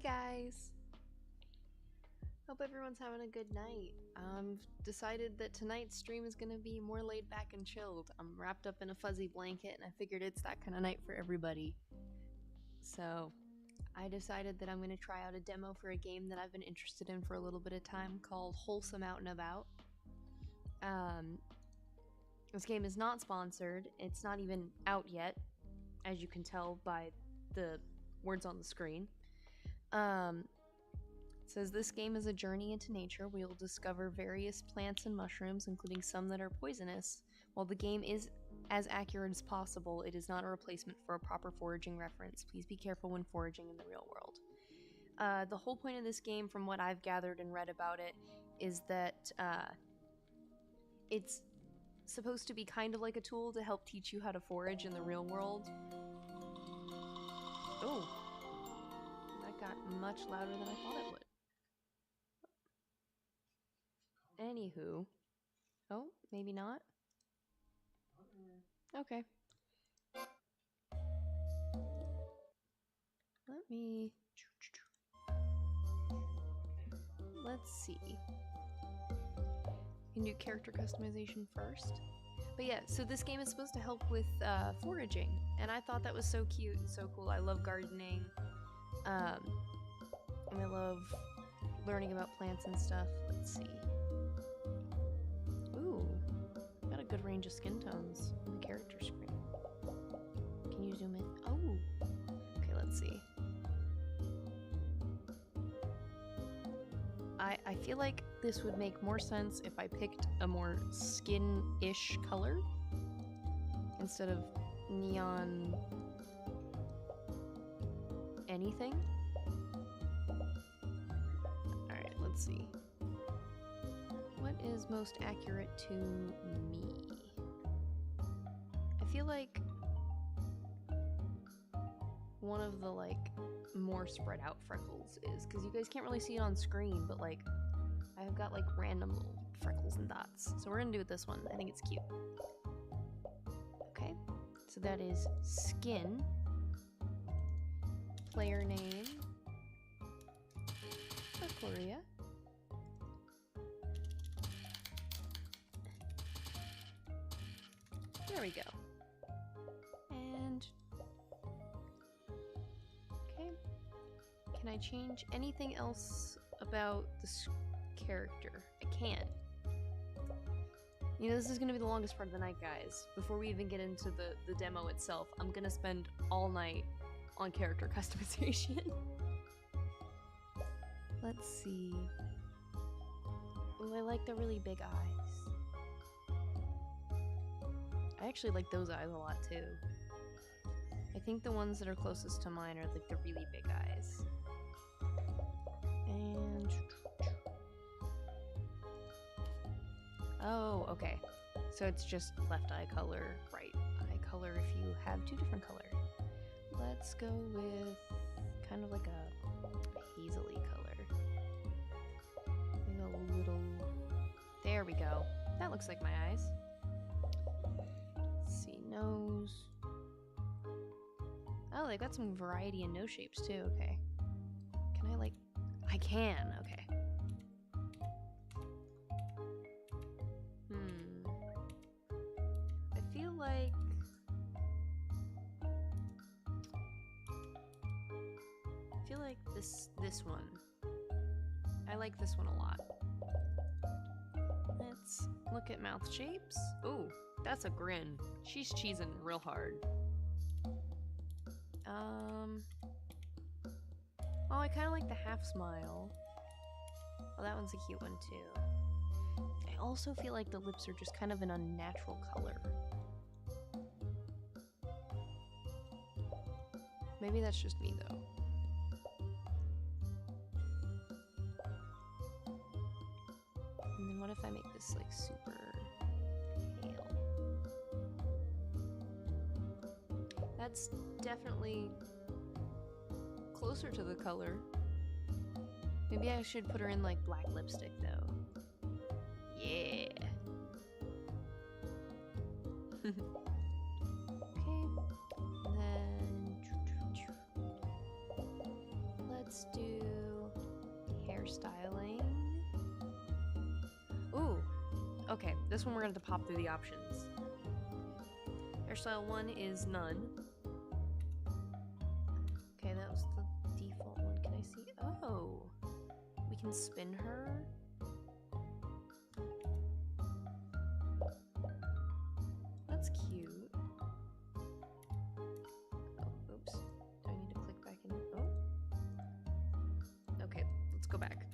Hey guys! Hope everyone's having a good night. Decided that tonight's stream is gonna be more laid back and chilled. I'm wrapped up in a fuzzy blanket and I figured it's that kind of night for everybody. So, I decided that I'm gonna try out a demo for a game that I've been interested in for a little bit of time called Wholesome Out and About. This game is not sponsored. It's not even out yet, as you can tell by the words on the screen. It says this game is a journey into nature. We will discover various plants and mushrooms, including some that are poisonous. While the game is as accurate as possible, it is not a replacement for a proper foraging reference. Please be careful when foraging in the real world. The whole point of this game, from what I've gathered and read about it, is that it's supposed to be kind of like a tool to help teach you how to forage in the real world. Oh, that got much louder than I thought it would. Anywho. Oh, maybe not? Okay. Let's see. You can do character customization first. But yeah, so this game is supposed to help with foraging, and I thought that was so cute and so cool. I love gardening, and I love learning about plants and stuff. Let's see. Ooh, got a good range of skin tones on the character screen. Can you zoom in? Oh, okay, let's see. I feel like this would make more sense if I picked a more skin-ish color instead of neon anything. Alright, let's see. What is most accurate to me? I feel like one of the more spread out freckles is, because you guys can't really see it on screen, but I've got random little freckles and dots. So we're gonna do it this one. I think it's cute. Okay, so that is skin, player name, Aquaria. There we go. And okay, can I change anything else about this character? I can. You know, this is gonna be the longest part of the night, guys. Before we even get into the demo itself, I'm gonna spend all night on character customization. Let's see. Ooh, I like the really big eyes. I actually like those eyes a lot too. I think the ones that are closest to mine are the really big eyes. And oh, okay. So it's just left eye color, right eye color if you have two different colors. Let's go with kind of like a hazily color. Maybe a little... There we go. That looks like my eyes. Let's see, nose. Oh, they got some variety in nose shapes too, okay. Can I I can, okay. I feel like this one. I like this one a lot. Let's look at mouth shapes. Ooh, that's a grin. She's cheesing real hard. Oh, I kind of like the half smile. Oh, that one's a cute one too. I also feel like the lips are just kind of an unnatural color. Maybe that's just me though. And then what if I make this super pale? That's definitely closer to the color. Maybe I should put her in black lipstick though. Yeah. Okay. Then let's do hairstyling. Ooh, okay, this one we're gonna have to pop through the options. Hairstyle 1 is none. Okay, that was the default one. Can I see? Oh, we can spin her. That's cute. Oh, oops. Do I need to click back in? Oh. Okay, let's go back.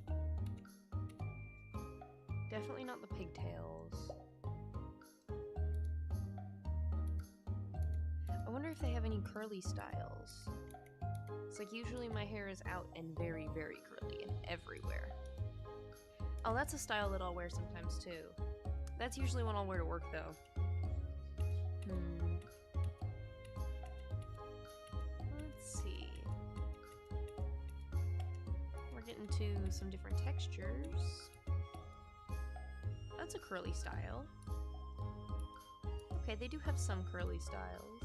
Definitely not the pigtails. I wonder if they have any curly styles. It's like usually my hair is out and very, very curly and everywhere. Oh, that's a style that I'll wear sometimes too. That's usually one I'll wear to work though. Let's see. We're getting to some different textures. That's a curly style. Okay, they do have some curly styles.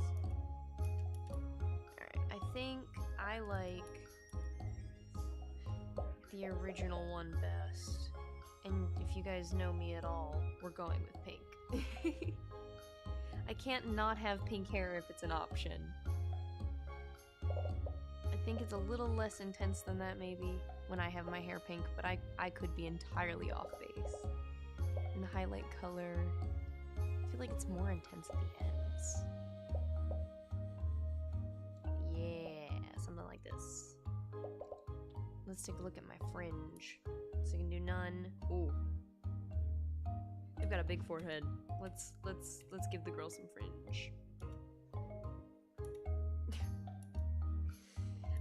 Alright, I think I like the original one best. And if you guys know me at all, we're going with pink. I can't not have pink hair if it's an option. I think it's a little less intense than that maybe when I have my hair pink, but I could be entirely off base. And the highlight color, I feel like it's more intense at the ends. Yeah, something like this. Let's take a look at my fringe. So I can do none. Ooh. I've got a big forehead. Let's give the girl some fringe.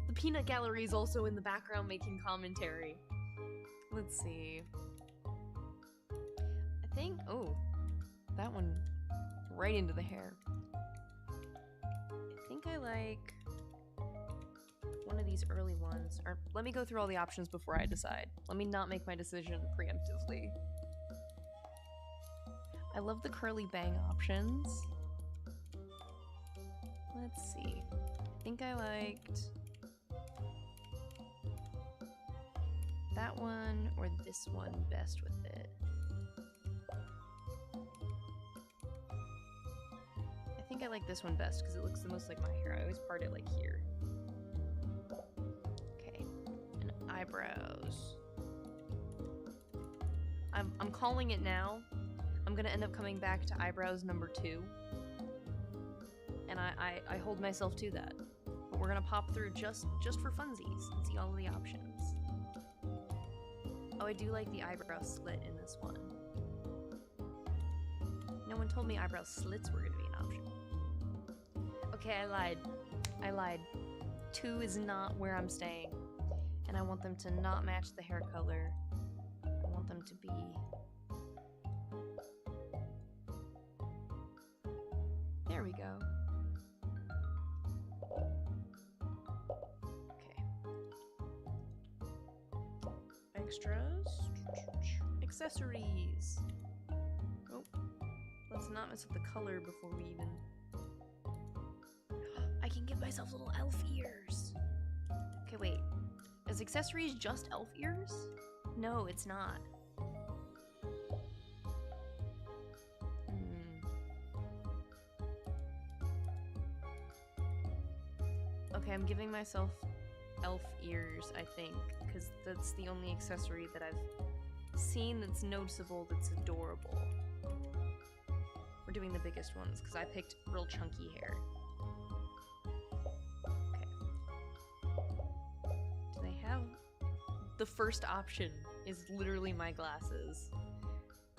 The peanut gallery is also in the background making commentary. Let's see. I think, oh, that one right into the hair. I think I like one of these early ones. Or let me go through all the options before I decide. Let me not make my decision preemptively. I love the curly bang options. Let's see. I think I liked that one or this one best with it. I think I like this one best because it looks the most like my hair. I always part it like here. Okay, and eyebrows. I'm calling it now. I'm gonna end up coming back to eyebrows number 2. And I hold myself to that. But we're gonna pop through just for funsies and see all of the options. Oh, I do like the eyebrow slit in this one. No one told me eyebrow slits were gonna be an option. Okay, I lied. 2 is not where I'm staying. And I want them to not match the hair color. I want them to be... There we go. Okay. Extras. Accessories. Oh, let's not mess with the color before we even... I can give myself little elf ears. Okay, wait. Is accessories just elf ears? No, it's not. Okay, I'm giving myself elf ears, I think, because that's the only accessory that I've seen that's noticeable, that's adorable. We're doing the biggest ones, because I picked real chunky hair. Okay. Do they have... The first option is literally my glasses.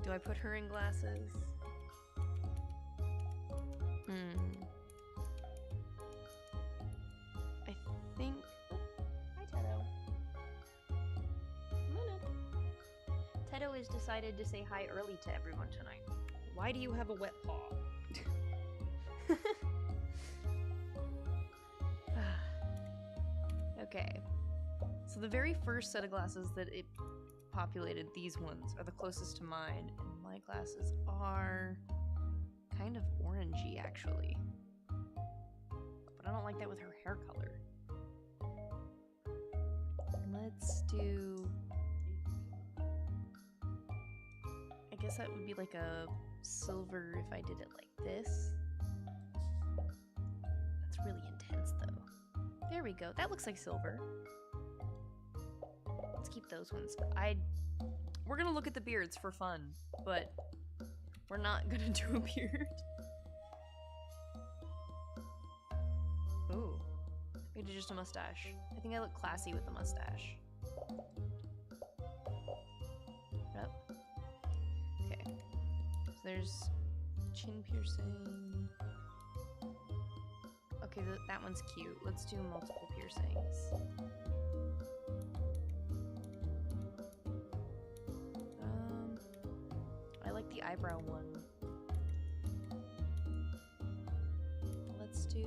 Do I put her in glasses? I think... Hi, Tedo. Come on up. Tedo has decided to say hi early to everyone tonight. Why do you have a wet paw? Okay. So the very first set of glasses that it populated, these ones, are the closest to mine. And my glasses are kind of orangey, actually. But I don't like that with her hair color. Let's do guess that would be like a silver if I did it like this. That's really intense though. There we go. That looks like silver. Let's keep those ones. We're gonna look at the beards for fun, but we're not gonna do a beard. Ooh. We did just a mustache. I think I look classy with the mustache. Yep. Okay. So there's chin piercing. Okay, that one's cute. Let's do multiple piercings. I like the eyebrow one. Let's do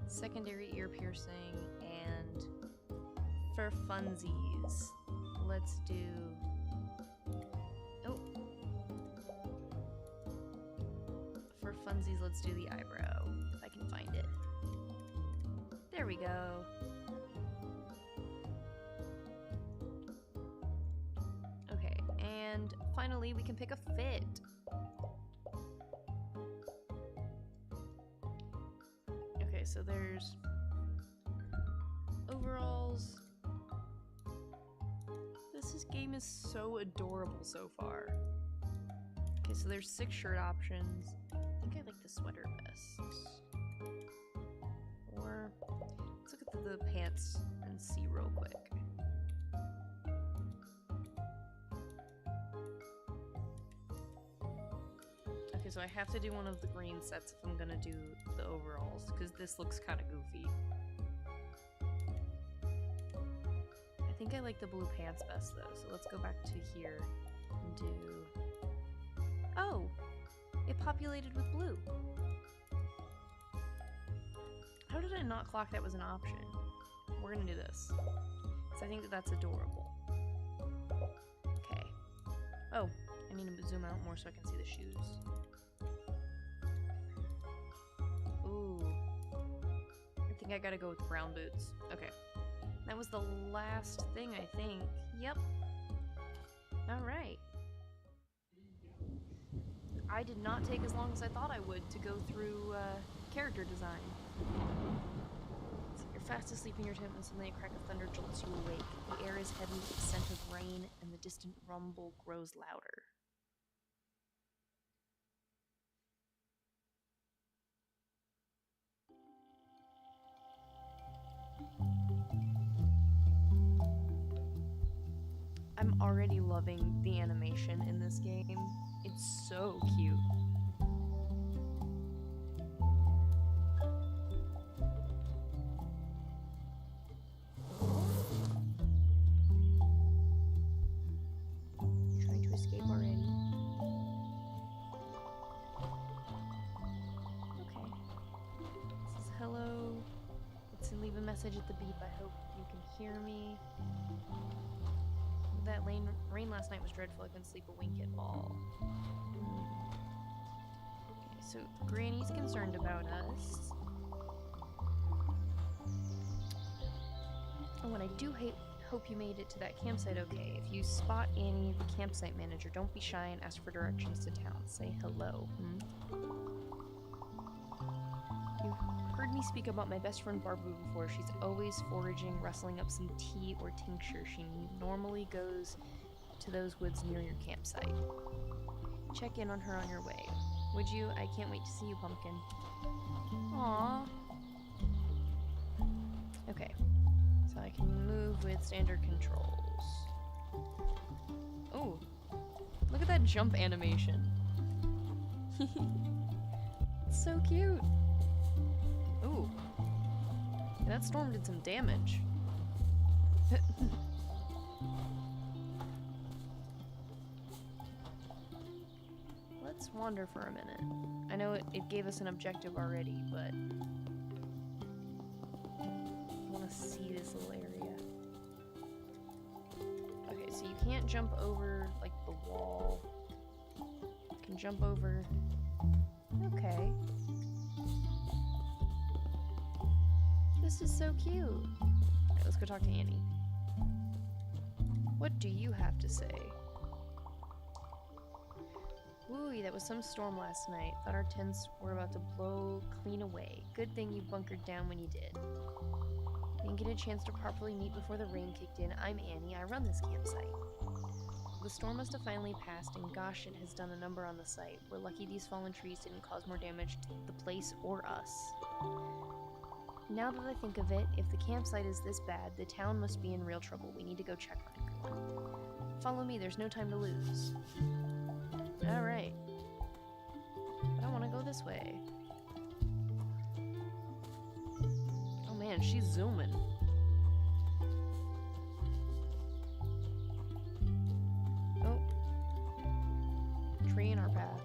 secondary ear piercing, and for funsies, let's do... Oh. For funsies, let's do the eyebrow, if I can find it. There we go. Okay, and finally we can pick a fit. Okay, so there's overalls. This game is so adorable so far. Okay, so there's 6 shirt options. I think I like the sweater best. Or let's look at the pants and see real quick. Okay, so I have to do one of the green sets if I'm gonna do the overalls, because this looks kind of goofy. I think I like the blue pants best though, so let's go back to here and do... Oh! It populated with blue. How did I not clock that was an option? We're gonna do this, because I think that that's adorable. Okay. Oh, I need to zoom out more so I can see the shoes. Ooh. I think I gotta go with brown boots. Okay. That was the last thing, I think. Yep. Alright. I did not take as long as I thought I would to go through character design. So you're fast asleep in your tent when suddenly a crack of thunder jolts you awake. The air is heavy with the scent of rain, and the distant rumble grows louder. I'm already loving the animation in this game. It's so cute. Trying to escape already. Okay. This is hello. It's to leave a message at the beep. I hope you can hear me. That rain last night was dreadful. I couldn't sleep a wink at all. Okay, so Granny's concerned about us. Oh, and I do hope you made it to that campsite okay. If you spot Annie, the campsite manager, don't be shy and ask for directions to town. Say hello. You've heard me speak about my best friend Barbu before. She's always foraging, rustling up some tea or tincture. She normally goes to those woods near your campsite. Check in on her on your way. Would you? I can't wait to see you, Pumpkin. Aww. Okay. So I can move with standard controls. Oh. Look at that jump animation. It's so cute. Ooh. Yeah, that storm did some damage. Let's wander for a minute. I know it gave us an objective already, but I want to see this little area. Okay, so you can't jump over, like, the wall. You can jump over... Okay. This is so cute. Alright, let's go talk to Annie. What do you have to say? Wooey, that was some storm last night. Thought our tents were about to blow clean away. Good thing you bunkered down when you did. Didn't get a chance to properly meet before the rain kicked in. I'm Annie. I run this campsite. The storm must have finally passed, and gosh, it has done a number on the site. We're lucky these fallen trees didn't cause more damage to the place or us. Now that I think of it, if the campsite is this bad, the town must be in real trouble. We need to go check on everyone. Follow me, there's no time to lose. Alright. But I want to go this way. Oh man, she's zooming. Oh. Tree in our path.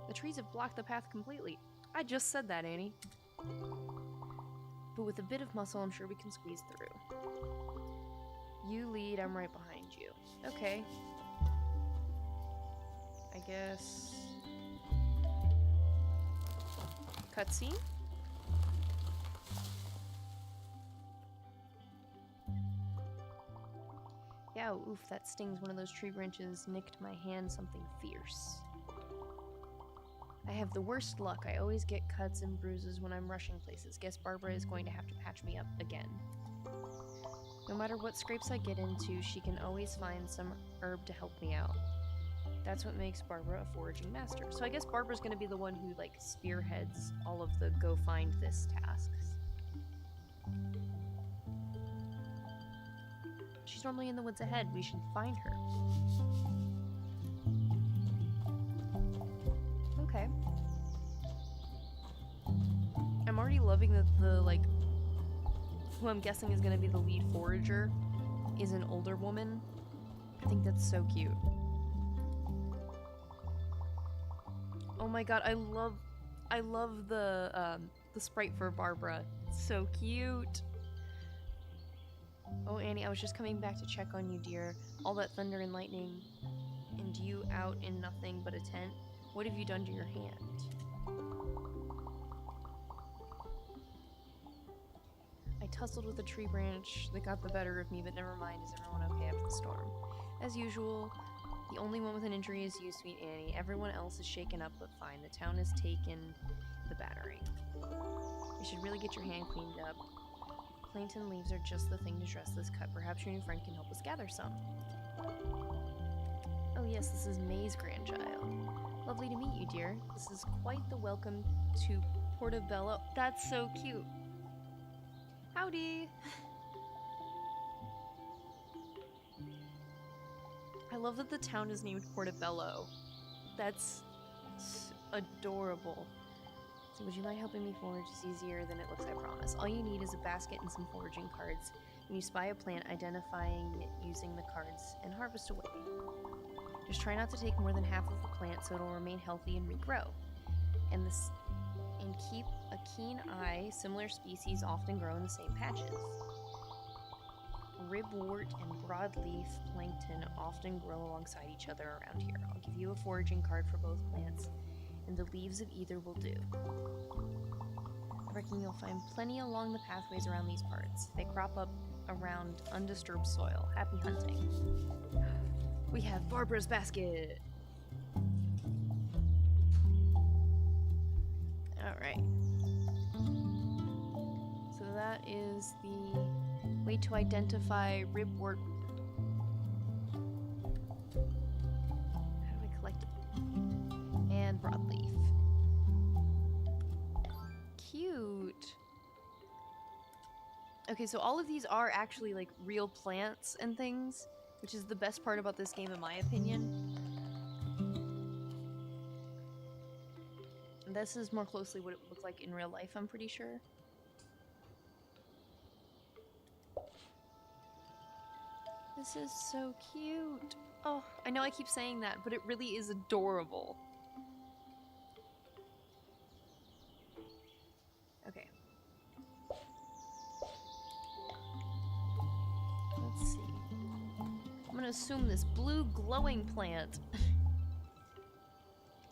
The trees have blocked the path completely. I just said that, Annie. But with a bit of muscle, I'm sure we can squeeze through. You lead, I'm right behind you. Okay. I guess... Cutscene? Yeah, oof, that stings. One of those tree branches nicked my hand something fierce. I have the worst luck. I always get cuts and bruises when I'm rushing places. Guess Barbara is going to have to patch me up again. No matter what scrapes I get into, she can always find some herb to help me out. That's what makes Barbara a foraging master. So I guess Barbara's going to be the one who, like, spearheads all of the go find this tasks. She's normally in the woods ahead. We should find her. Okay. I'm already loving that the, like, who I'm guessing is going to be the lead forager is an older woman. I think that's so cute. Oh my god, I love the sprite for Barbara. It's so cute. Oh, Annie, I was just coming back to check on you, dear. All that thunder and lightning, and you out in nothing but a tent. What have you done to your hand? I tussled with a tree branch that got the better of me, but never mind. Is everyone okay after the storm? As usual, the only one with an injury is you, sweet Annie. Everyone else is shaken up, but fine. The town has taken the battering. You should really get your hand cleaned up. Plankton leaves are just the thing to dress this cut. Perhaps your new friend can help us gather some. Oh yes, this is May's grandchild. Lovely to meet you, dear. This is quite the welcome to Portobello. That's so cute. Howdy! I love that the town is named Portobello. That's adorable. So would you mind helping me forage? It's easier than it looks, I promise. All you need is a basket and some foraging cards. When you spy a plant, identifying it using the cards, and harvest away. Just try not to take more than half of the plant so it'll remain healthy and regrow. And keep a keen eye. Similar species often grow in the same patches. Ribwort and broadleaf plankton often grow alongside each other around here. I'll give you a foraging card for both plants, and the leaves of either will do. I reckon you'll find plenty along the pathways around these parts. They crop up around undisturbed soil. Happy hunting. We have Barbara's basket! Alright. So that is the way to identify ribwort. How do I collect it? And broadleaf. Cute. Okay, so all of these are actually like real plants and things, which is the best part about this game in my opinion. And this is more closely what it would look like in real life, I'm pretty sure. This is so cute. Oh, I know I keep saying that, but it really is adorable. Okay. Let's see. I'm gonna assume this blue glowing plant.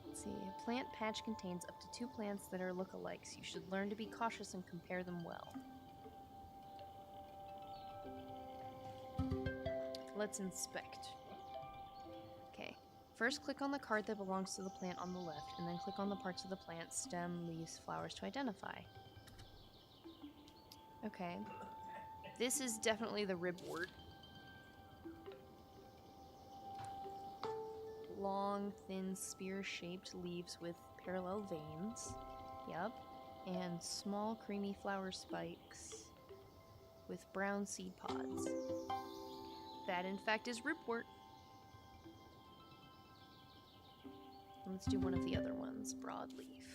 Let's see. A plant patch contains up to 2 plants that are lookalikes. You should learn to be cautious and compare them well. Let's inspect. Okay. First, click on the card that belongs to the plant on the left, and then click on the parts of the plant, stem, leaves, flowers to identify. Okay. This is definitely the ribwort. Long, thin, spear-shaped leaves with parallel veins. Yep. And small, creamy flower spikes with brown seed pods. That, in fact, is ribwort. Let's do one of the other ones, broadleaf.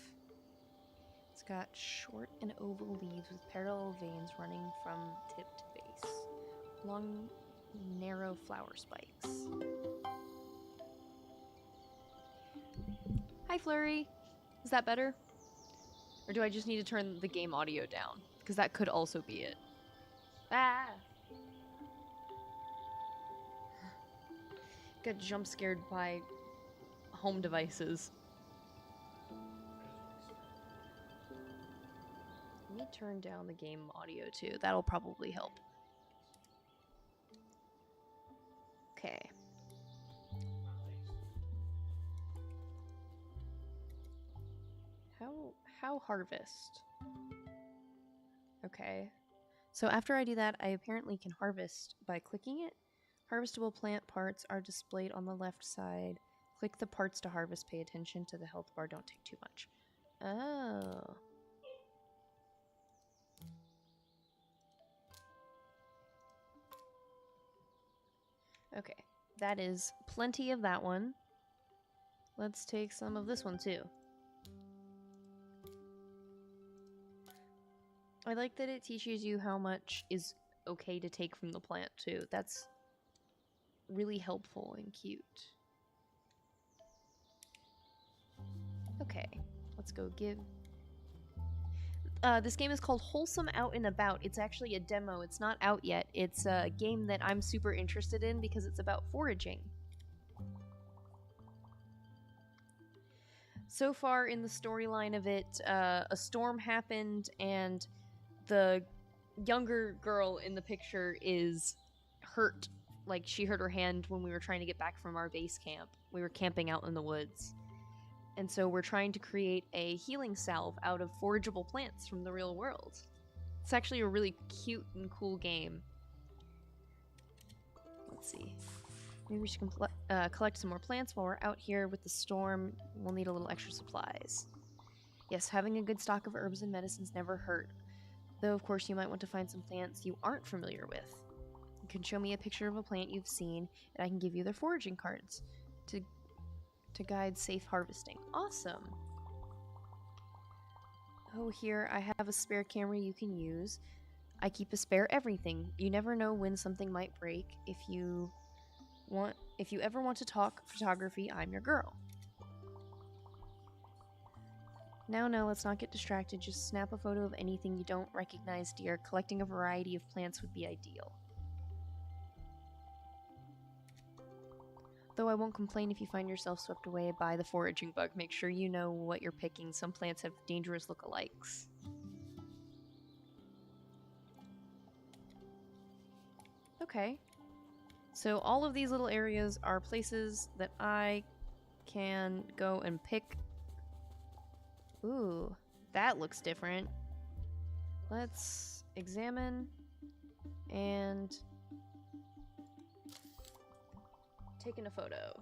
It's got short and oval leaves with parallel veins running from tip to base. Long, narrow flower spikes. Hi, Flurry. Is that better? Or do I just need to turn the game audio down? Because that could also be it. Ah! Got jump scared by home devices. Let me turn down the game audio too. That'll probably help. Okay. How harvest? Okay. So after I do that, I apparently can harvest by clicking it. Harvestable plant parts are displayed on the left side. Click the parts to harvest. Pay attention to the health bar. Don't take too much. Oh. Okay. That is plenty of that one. Let's take some of this one too. I like that it teaches you how much is okay to take from the plant too. That's really helpful and cute. Okay, let's go give... this game is called Wholesome Out and About. It's actually a demo. It's not out yet. It's a game that I'm super interested in because it's about foraging. So far in the storyline of it, a storm happened and the younger girl in the picture is hurt. Like, she hurt her hand when we were trying to get back from our base camp. We were camping out in the woods. And so we're trying to create a healing salve out of forageable plants from the real world. It's actually a really cute and cool game. Let's see. Maybe we should collect some more plants while we're out here with the storm. We'll need a little extra supplies. Yes, having a good stock of herbs and medicines never hurt. Though, of course, you might want to find some plants you aren't familiar with. You can show me a picture of a plant you've seen, and I can give you their foraging cards to guide safe harvesting. Awesome! Oh, here, I have a spare camera you can use. I keep a spare everything. You never know when something might break. If you ever want to talk photography, I'm your girl. No, let's not get distracted. Just snap a photo of anything you don't recognize, dear. Collecting a variety of plants would be ideal. Though I won't complain if you find yourself swept away by the foraging bug. Make sure you know what you're picking. Some plants have dangerous lookalikes. Okay. So all of these little areas are places that I can go and pick. Ooh, that looks different. Let's examine and taking a photo.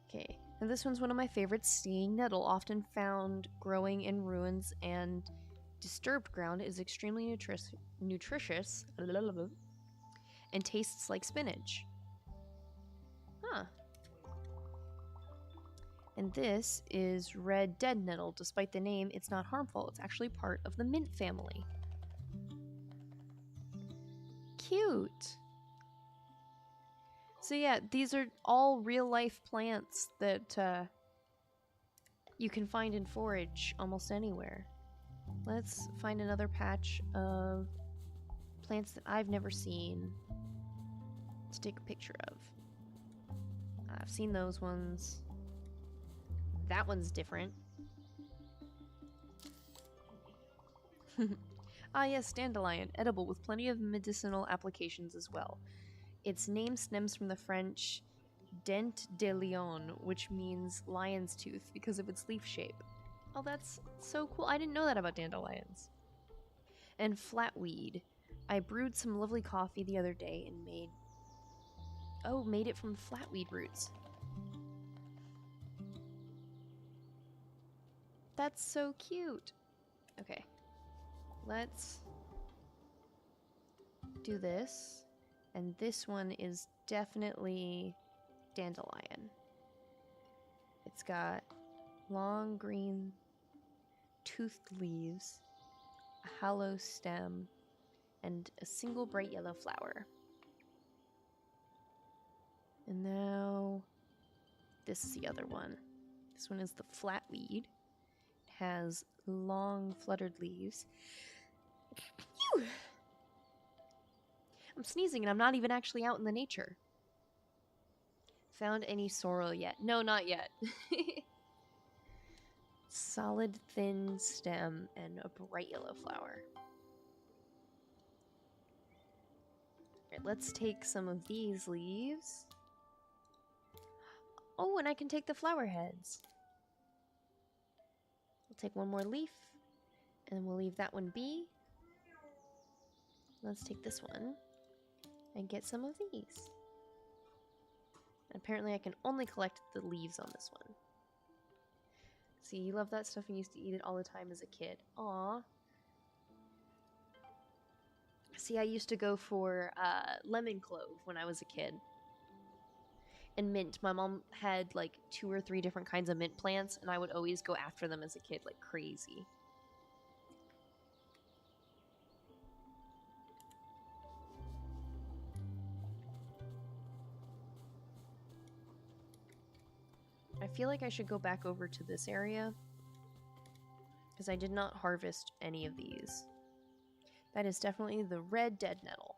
Okay, and this one's one of my favorites, stinging nettle, often found growing in ruins and disturbed ground, is extremely nutritious and tastes like spinach. Huh. And this is red dead nettle. Despite the name, it's not harmful. It's actually part of the mint family. Cute! So yeah, these are all real-life plants that you can find and forage almost anywhere. Let's find another patch of plants that I've never seen to take a picture of. I've seen those ones. That one's different. Ah yes, dandelion. Edible with plenty of medicinal applications as well. Its name stems from the French dent de lion, which means lion's tooth because of its leaf shape. Oh, that's so cool. I didn't know that about dandelions. And flatweed. I brewed some lovely coffee the other day and made it from flatweed roots. That's so cute. Okay. Let's do this. And this one is definitely dandelion. It's got long green toothed leaves, a hollow stem, and a single bright yellow flower. And now this is the other one. This one is the flatweed. It has long fluttered leaves. Phew! I'm sneezing and I'm not even actually out in the nature. Found any sorrel yet? No, not yet. Solid thin stem and a bright yellow flower. Alright, let's take some of these leaves. Oh, and I can take the flower heads. We'll take one more leaf, and then we'll leave that one be. Let's take this one and get some of these. Apparently I can only collect the leaves on this one. See, you love that stuff and used to eat it all the time as a kid. Aww. See, I used to go for lemon clove when I was a kid. And mint. My mom had like 2 or 3 different kinds of mint plants, and I would always go after them as a kid like crazy. I feel like I should go back over to this area because I did not harvest any of these. That is definitely the red dead nettle.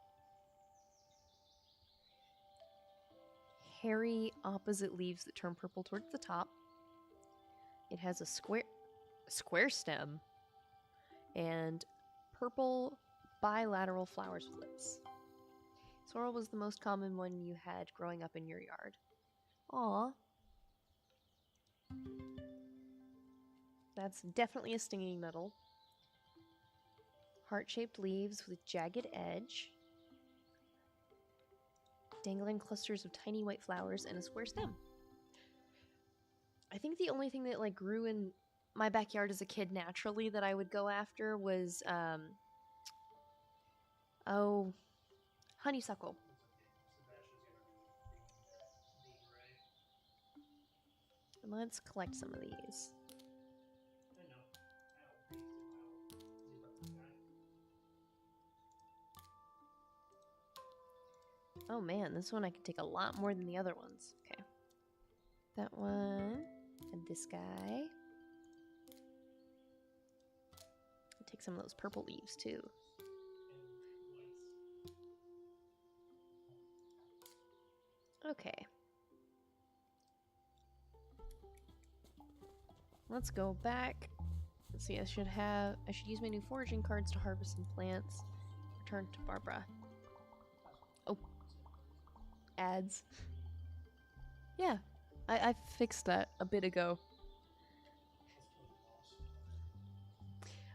Hairy opposite leaves that turn purple towards the top. It has a square stem and purple bilateral flower splits. Sorrel was the most common one you had growing up in your yard. Aww. That's definitely a stinging nettle. Heart-shaped leaves with jagged edge. Dangling clusters of tiny white flowers and a square stem. I think the only thing that like grew in my backyard as a kid naturally that I would go after was honeysuckle. Let's collect some of these. Oh man, this one I can take a lot more than the other ones. Okay. That one. And this guy. I'll take some of those purple leaves too. Okay. Let's go back. Let's see, I should use my new foraging cards to harvest some plants. Return to Barbara. Oh. Ads. Yeah, I fixed that a bit ago.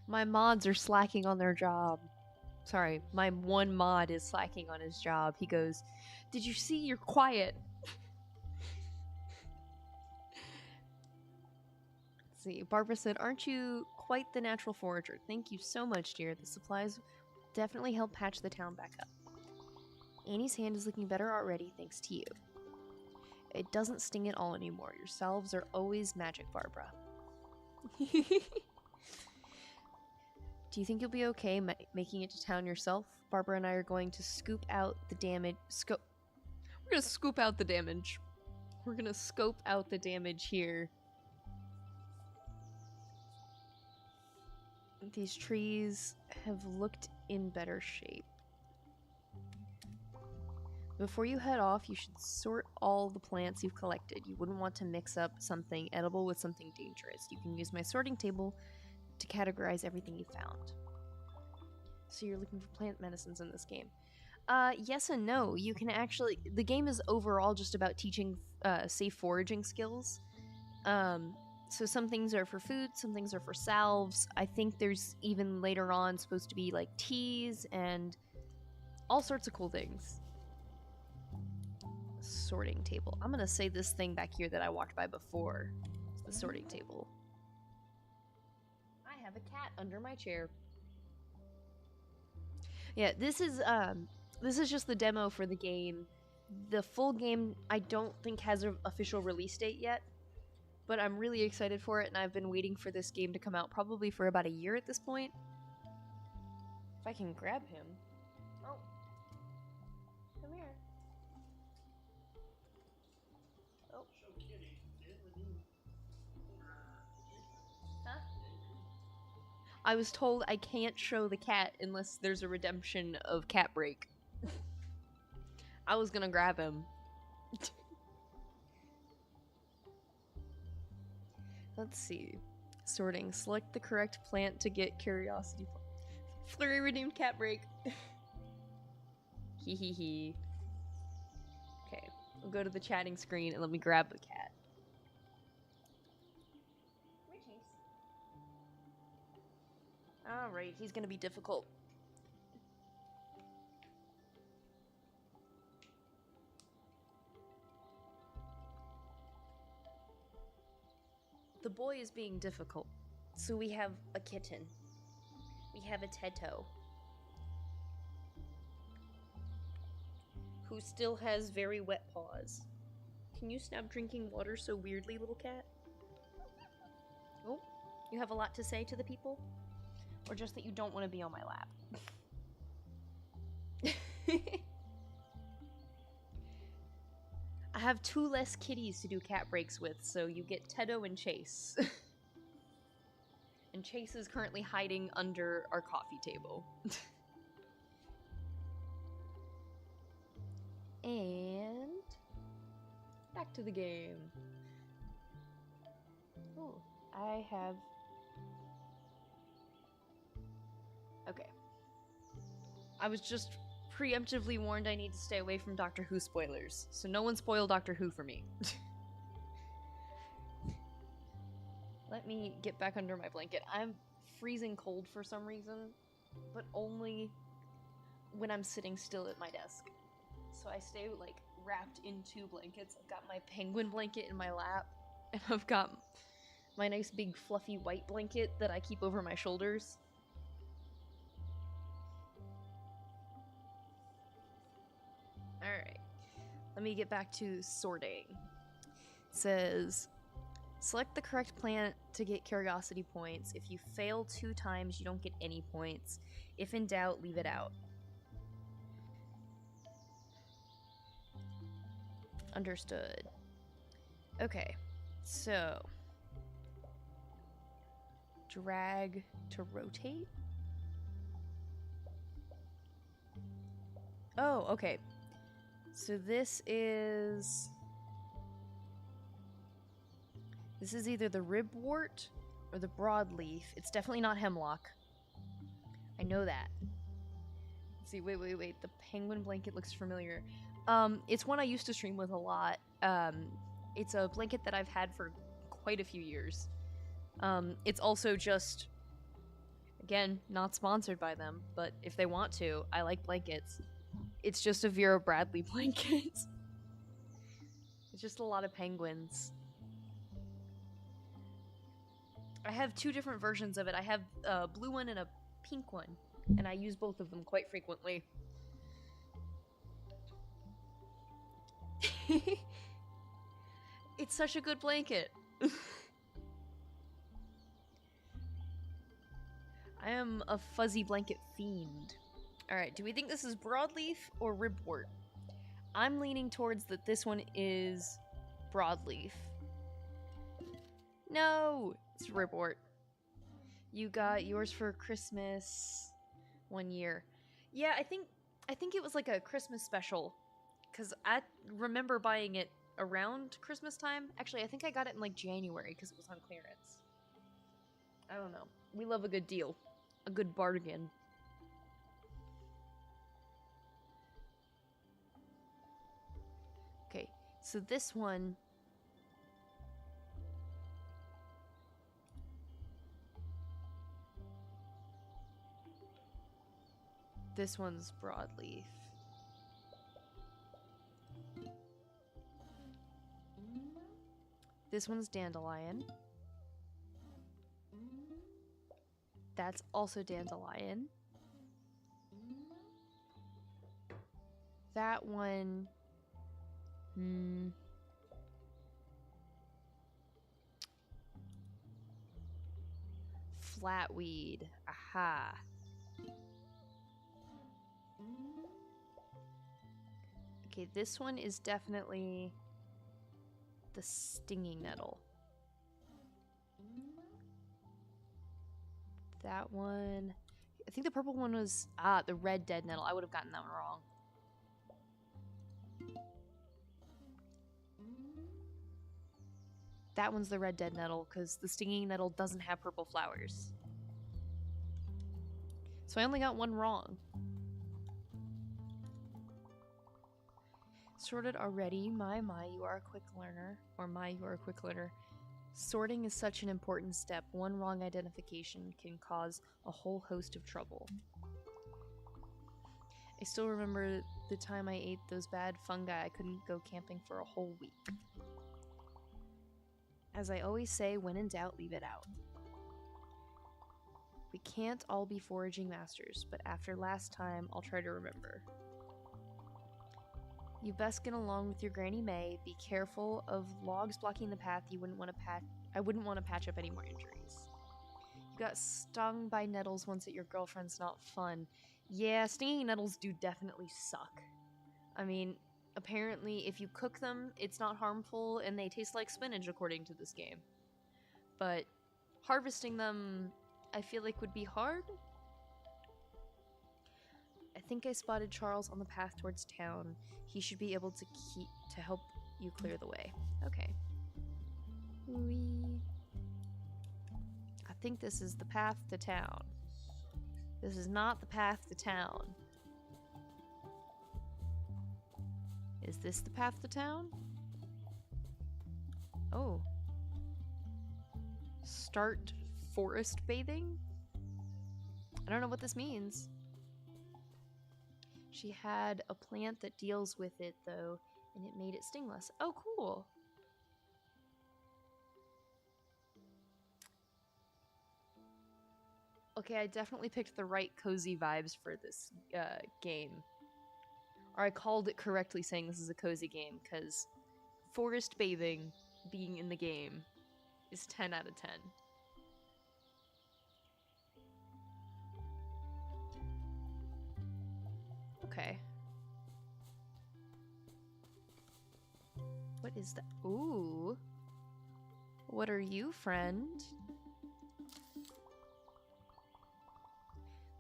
My mods are slacking on their job. Sorry, my one mod is slacking on his job. He goes, "Did you see? You're quiet." Let's see, Barbara said, "Aren't you quite the natural forager? Thank you so much, dear. The supplies definitely help patch the town back up. Annie's hand is looking better already, thanks to you. It doesn't sting at all anymore. Your salves are always magic, Barbara." Do you think you'll be okay making it to town yourself? Barbara and I are going to scoop out the damage. We're gonna scoop out the damage. We're gonna scope out the damage here. These trees have looked in better shape. Before you head off, you should sort all the plants you've collected. You wouldn't want to mix up something edible with something dangerous. You can use my sorting table to categorize everything you found. So you're looking for plant medicines in this game. Yes and no. You can actually, the game is overall just about teaching safe foraging skills. So some things are for food, some things are for salves. I think there's even later on supposed to be like teas and all sorts of cool things. Sorting table. I'm gonna say this thing back here that I walked by before. It's the sorting table. I have a cat under my chair. Yeah, this is just the demo for the game. The full game I don't think has an official release date yet, but I'm really excited for it, and I've been waiting for this game to come out probably for about a year at this point. If I can grab him. Oh. Come here. Oh. Huh? I was told I can't show the cat unless there's a redemption of cat break. I was gonna grab him. Let's see. Sorting. Select the correct plant to get curiosity. Flurry redeemed cat break. Hee hee hee. Okay, we'll go to the chatting screen and let me grab the cat. Alright, he's gonna be difficult. The boy is being difficult. So we have a kitten. We have a Teto. Who still has very wet paws. Can you stop drinking water so weirdly, little cat? Oh, you have a lot to say to the people? Or just that you don't want to be on my lap? I have 2 less kitties to do cat breaks with, so you get Teto and Chase. And Chase is currently hiding under our coffee table. And back to the game. Oh, I have... Okay. I was just preemptively warned I need to stay away from Doctor Who spoilers, so no one spoil Doctor Who for me. Let me get back under my blanket. I'm freezing cold for some reason, but only when I'm sitting still at my desk. So I stay, like, wrapped in 2 blankets. I've got my penguin blanket in my lap, and I've got my nice big fluffy white blanket that I keep over my shoulders. Alright, let me get back to sorting. It says, select the correct plant to get curiosity points. If you fail 2 times, you don't get any points. If in doubt, leave it out. Understood. Okay, so drag to rotate. Oh, okay. So this is either the ribwort or the broadleaf. It's definitely not hemlock. I know that. Let's see, wait. The penguin blanket looks familiar. It's one I used to stream with a lot. It's a blanket that I've had for quite a few years. It's also just, again, not sponsored by them, but if they want to, I like blankets. It's just a Vera Bradley blanket. It's just a lot of penguins. I have 2 different versions of it. I have a blue one and a pink one, and I use both of them quite frequently. It's such a good blanket. I am a fuzzy blanket fiend. Alright, do we think this is broadleaf or ribwort? I'm leaning towards that this one is broadleaf. No! It's ribwort. You got yours for Christmas 1 year. Yeah, I think it was like a Christmas special. Because I remember buying it around Christmas time. Actually, I think I got it in like January because it was on clearance. I don't know. We love a good deal. A good bargain. So this one... This one's broadleaf. This one's dandelion. That's also dandelion. That one... Flatweed. Aha. Okay, this one is definitely the stinging nettle. That one... I think the purple one was... the red dead nettle. I would have gotten that one wrong. That one's the red dead nettle, because the stinging nettle doesn't have purple flowers. So I only got one wrong. Sorted already. My, you are a quick learner. Or my, you are a quick learner. Sorting is such an important step. One wrong identification can cause a whole host of trouble. I still remember the time I ate those bad fungi. I couldn't go camping for a whole week. As I always say, when in doubt, leave it out. We can't all be foraging masters, but after last time, I'll try to remember. You best get along with your Granny May. Be careful of logs blocking the path. I wouldn't want to patch up any more injuries. You got stung by nettles once at your girlfriend's not fun. Yeah, stinging nettles do definitely suck. I mean, apparently if you cook them, it's not harmful and they taste like spinach according to this game. But harvesting them, I feel like would be hard. I think I spotted Charles on the path towards town. He should be able to help you clear the way. Okay. I think this is the path to town. This is not the path to town. Is this the path to town? Oh. Start forest bathing? I don't know what this means. She had a plant that deals with it, though, and it made it stingless. Oh, cool. Okay, I definitely picked the right cozy vibes for this game. Or I called it correctly saying this is a cozy game, because forest bathing being in the game is 10 out of 10. Okay. What is that? Ooh. What are you, friend?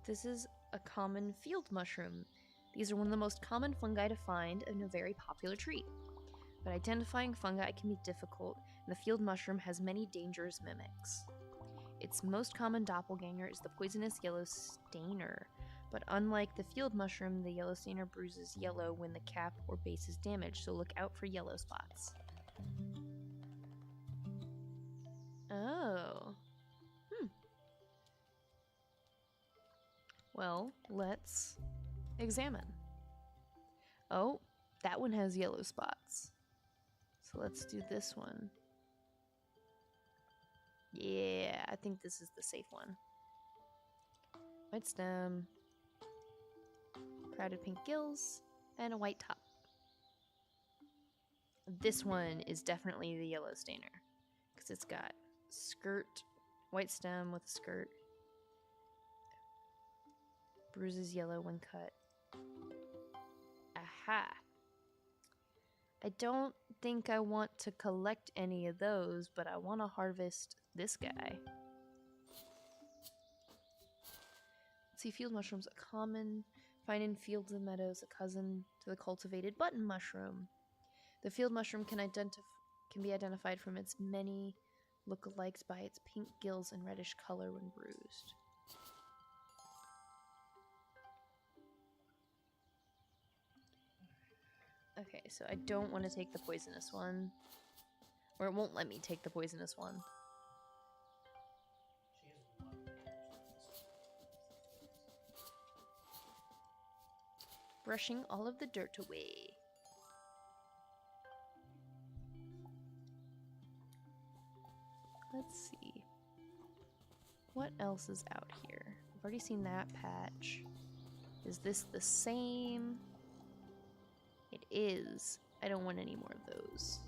This is a common field mushroom. These are one of the most common fungi to find and a very popular treat. But identifying fungi can be difficult, and the field mushroom has many dangerous mimics. Its most common doppelganger is the poisonous yellow stainer. But unlike the field mushroom, the yellow stainer bruises yellow when the cap or base is damaged, so look out for yellow spots. Oh. Well, let's examine. Oh, that one has yellow spots. So let's do this one. Yeah, I think this is the safe one. White stem. Crowded pink gills, and a white top. This one is definitely the yellow stainer, because it's got skirt, white stem with a skirt, bruises yellow when cut. Aha! I don't think I want to collect any of those, but I want to harvest this guy. Let's see, field mushrooms, a common... Find in fields and meadows, a cousin to the cultivated button mushroom. The field mushroom can be identified from its many lookalikes by its pink gills and reddish color when bruised. Okay, so I don't want to take the poisonous one. Or it won't let me take the poisonous one. Brushing all of the dirt away. Let's see. What else is out here? I've already seen that patch. Is this the same? It is. I don't want any more of those.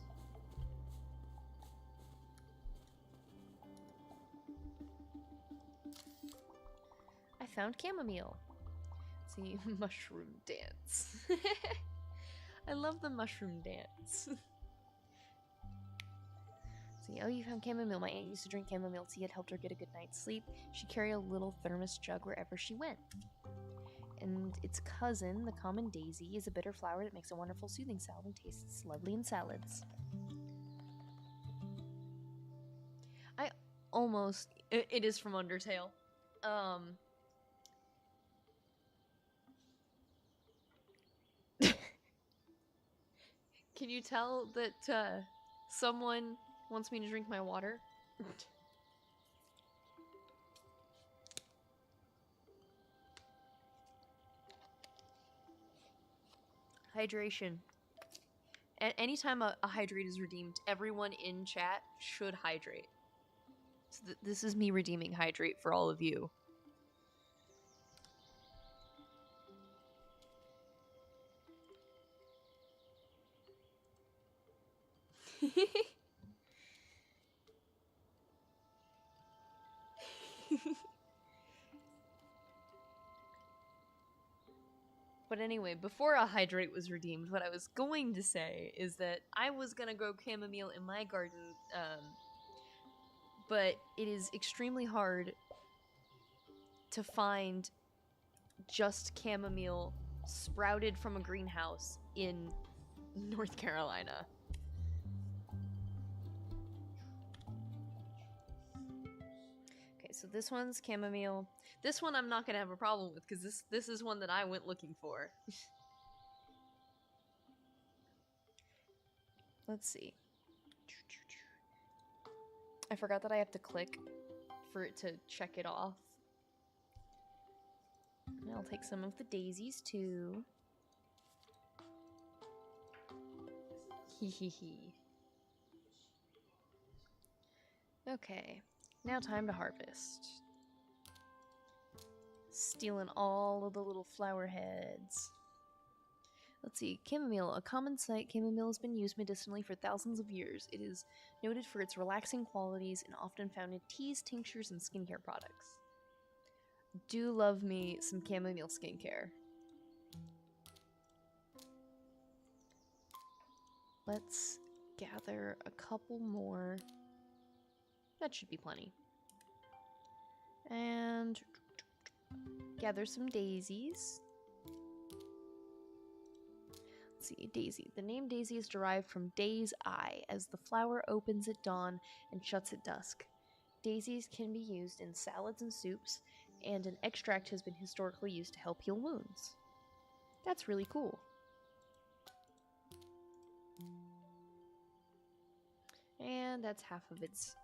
I found chamomile. See, mushroom dance. I love the mushroom dance. See, oh, you found chamomile. My aunt used to drink chamomile tea. It helped her get a good night's sleep. She'd carry a little thermos jug wherever she went. And its cousin, the common daisy, is a bitter flower that makes a wonderful soothing salve and tastes lovely in salads. It is from Undertale. Can you tell that someone wants me to drink my water? Hydration. Anytime a hydrate is redeemed, everyone in chat should hydrate. So this is me redeeming hydrate for all of you. But anyway, before a hydrate was redeemed, what I was going to say is that I was gonna grow chamomile in my garden, but it is extremely hard to find just chamomile sprouted from a greenhouse in North Carolina. Okay, so this one's chamomile. This one I'm not gonna have a problem with because this is one that I went looking for. Let's see. I forgot that I have to click for it to check it off. And I'll take some of the daisies too. Hee. Okay, now time to harvest. Stealing all of the little flower heads. Let's see, chamomile, a common sight. Chamomile has been used medicinally for thousands of years. It is noted for its relaxing qualities and often found in teas, tinctures, and skincare products. Do love me some chamomile skincare. Let's gather a couple more. That should be plenty. And gather some daisies. Let's see, daisy. The name daisy is derived from day's eye, as the flower opens at dawn and shuts at dusk. Daisies can be used in salads and soups, and an extract has been historically used to help heal wounds. That's really cool. And that's half of its...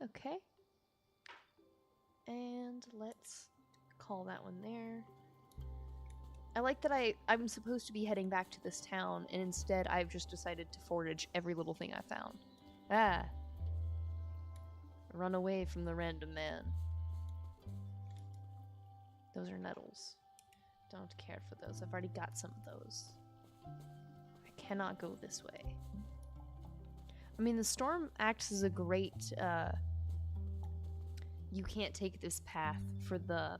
Okay. And let's call that one there. I like that I'm supposed to be heading back to this town, and instead I've just decided to forage every little thing I found. Ah. Run away from the random man. Those are nettles. Don't care for those. I've already got some of those. I cannot go this way. I mean, the storm acts as a great, you can't take this path for the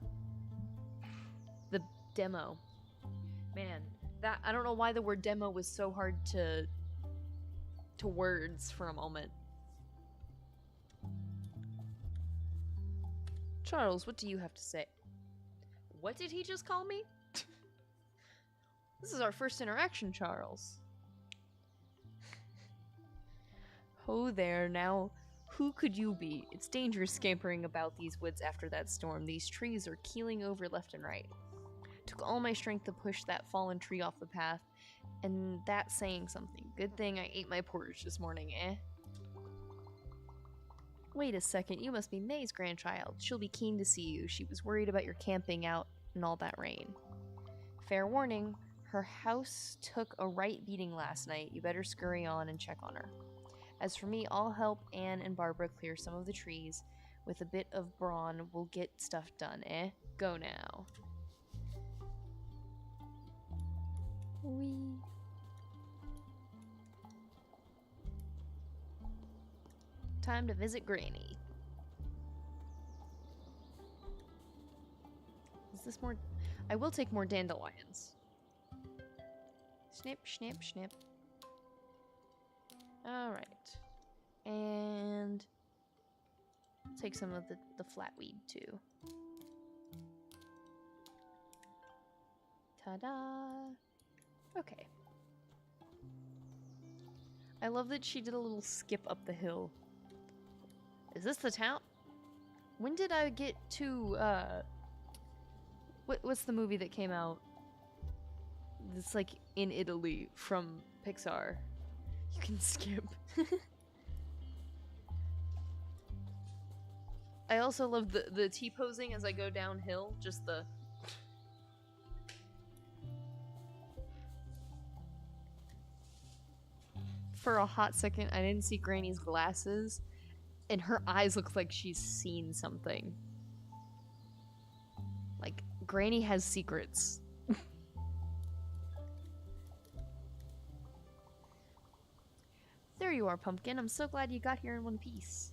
demo. Man, that I don't know why the word demo was so hard to words for a moment. Charles, what do you have to say? What did he just call me? This is our first interaction, Charles. Oh there, now who could you be? It's dangerous scampering about these woods after that storm. These trees are keeling over left and right. Took all my strength to push that fallen tree off the path, And that's saying something. Good thing I ate my porridge this morning, eh? Wait a second, you must be May's grandchild. She'll be keen to see you. She was worried about your camping out in all that rain. Fair warning, her house took a right beating last night. You better scurry on and check on her. As for me, I'll help Anne and Barbara clear some of the trees. With a bit of brawn, we'll get stuff done, eh? Go now. Wee. Time to visit Granny. Is this more... I will take more dandelions. Snip, snip, snip. Alright. And... take some of the flatweed, too. Ta-da! Okay. I love that she did a little skip up the hill. Is this the town? When did I get to, what's the movie that came out? It's like in Italy from Pixar. You can skip. I also love the T-posing as I go downhill. Just the... For a hot second, I didn't see Granny's glasses, and her eyes look like she's seen something. Like, Granny has secrets. There you are, Pumpkin. I'm so glad you got here in one piece.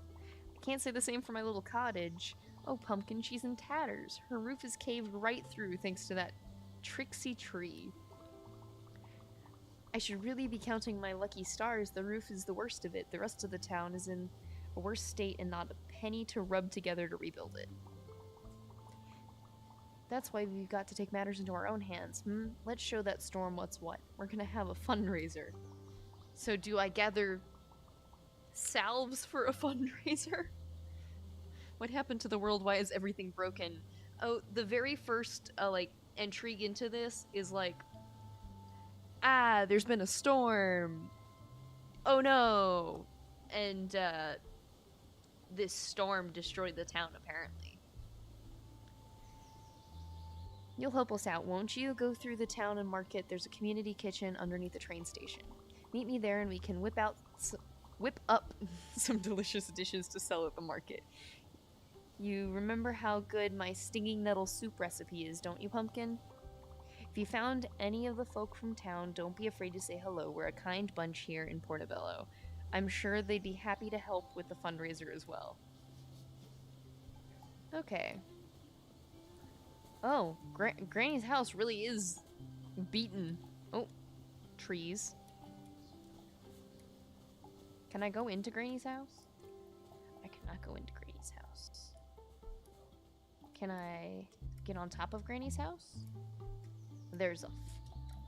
I can't say the same for my little cottage. Oh, Pumpkin, she's in tatters. Her roof is caved right through thanks to that tricksy tree. I should really be counting my lucky stars. The roof is the worst of it. The rest of the town is in a worse state and not a penny to rub together to rebuild it. That's why we've got to take matters into our own hands. Let's show that storm what's what. We're gonna have a fundraiser. So do I gather salves for a fundraiser? What happened to the world? Why is everything broken? Oh, the very first, like, entry into this is like, ah, there's been a storm. Oh no. And, this storm destroyed the town, apparently. You'll help us out, won't you? Go through the town and market. There's a community kitchen underneath the train station. Meet me there and we can whip up some delicious dishes to sell at the market. You remember how good my stinging nettle soup recipe is, don't you, Pumpkin? If you found any of the folk from town, don't be afraid to say hello. We're a kind bunch here in Portobello. I'm sure they'd be happy to help with the fundraiser as well. Okay. Oh, Granny's house really is beaten. Oh, trees. Can I go into Granny's house? I cannot go into Granny's house. Can I get on top of Granny's house? There's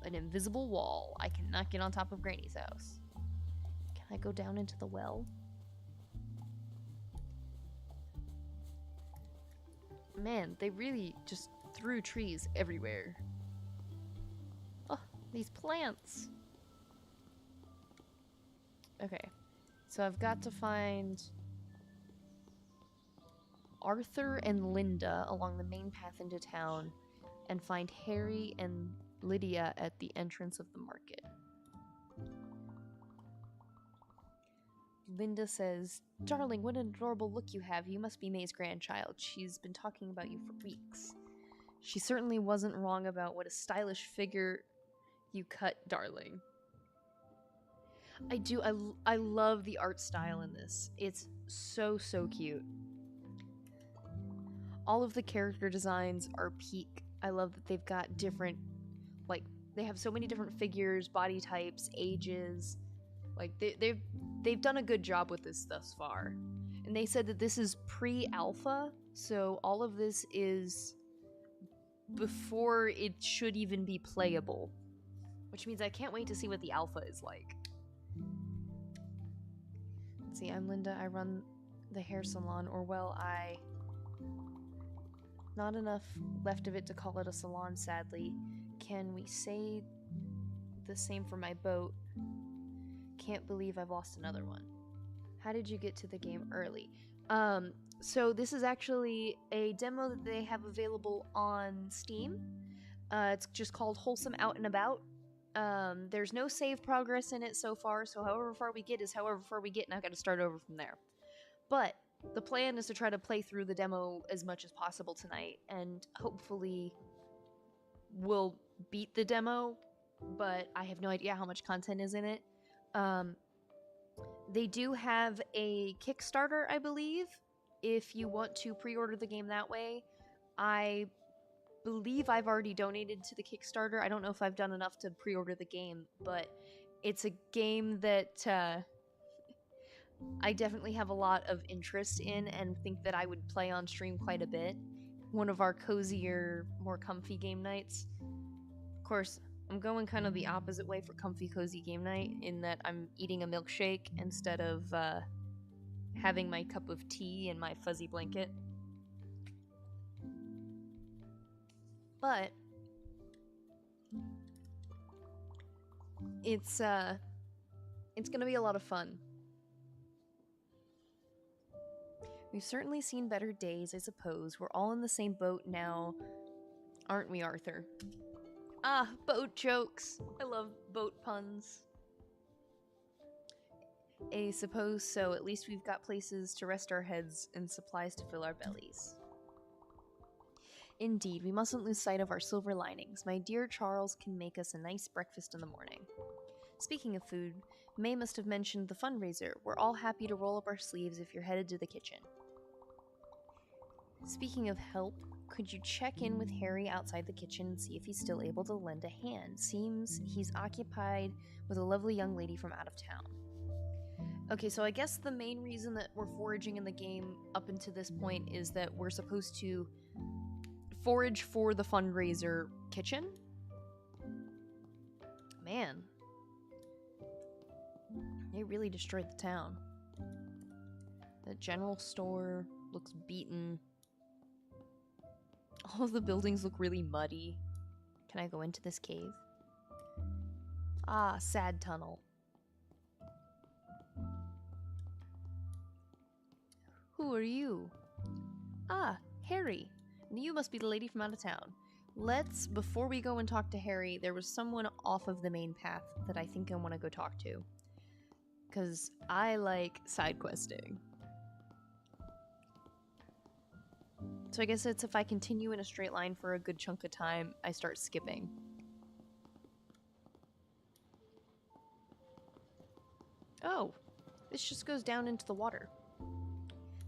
an invisible wall. I cannot get on top of Granny's house. Can I go down into the well? Man, they really just threw trees everywhere. Oh, these plants. Okay, so I've got to find Arthur and Linda along the main path into town and find Harry and Lydia at the entrance of the market. Linda says, "Darling, what an adorable look you have. You must be May's grandchild. She's been talking about you for weeks." She certainly wasn't wrong about what a stylish figure you cut, darling. I love the art style in this. It's so cute. All of the character designs are peak. I love that they've got different, like, they have so many different figures, body types, ages. Like, they've done a good job with this thus far. And they said that this is pre-alpha, so all of this is before it should even be playable. Which means I can't wait to see what the alpha is like. Let's see, I'm Linda. I run the hair salon, or well, not enough left of it to call it a salon, sadly. Can we say the same for my boat. Can't believe I've lost another one. How did you get to the game early? So this is actually a demo that they have available on Steam. It's just called Wholesome Out and About. There's no save progress in it so far, so however far we get is however far we get, and I've got to start over from there. But the plan is to try to play through the demo as much as possible tonight, and hopefully we'll beat the demo, but I have no idea how much content is in it. They do have a Kickstarter, I believe, if you want to pre-order the game that way. I believe I've already donated to the Kickstarter. I don't know if I've done enough to pre-order the game, but it's a game that I definitely have a lot of interest in and think that I would play on stream quite a bit. One of our cozier, more comfy game nights. Of course, I'm going kind of the opposite way for comfy cozy game night in that I'm eating a milkshake instead of having my cup of tea and my fuzzy blanket. But it's gonna be a lot of fun. We've certainly seen better days, I suppose. We're all in the same boat now, aren't we, Arthur? Ah, boat jokes. I love boat puns. I suppose so. At least we've got places to rest our heads and supplies to fill our bellies. Indeed, we mustn't lose sight of our silver linings. My dear Charles can make us a nice breakfast in the morning. Speaking of food, May must have mentioned the fundraiser. We're all happy to roll up our sleeves if you're headed to the kitchen. Speaking of help, could you check in with Harry outside the kitchen and see if he's still able to lend a hand? Seems he's occupied with a lovely young lady from out of town. Okay, so I guess the main reason that we're foraging in the game up until this point is that we're supposed to forage for the fundraiser kitchen? Man. They really destroyed the town. The general store looks beaten. All of the buildings look really muddy. Can I go into this cave? Ah, sad tunnel. Who are you? Ah, Harry. You must be the lady from out of town. Let's, before we go and talk to Harry, there was someone off of the main path that I think I want to go talk to. Because I like side questing. So I guess it's if I continue in a straight line for a good chunk of time, I start skipping. Oh, this just goes down into the water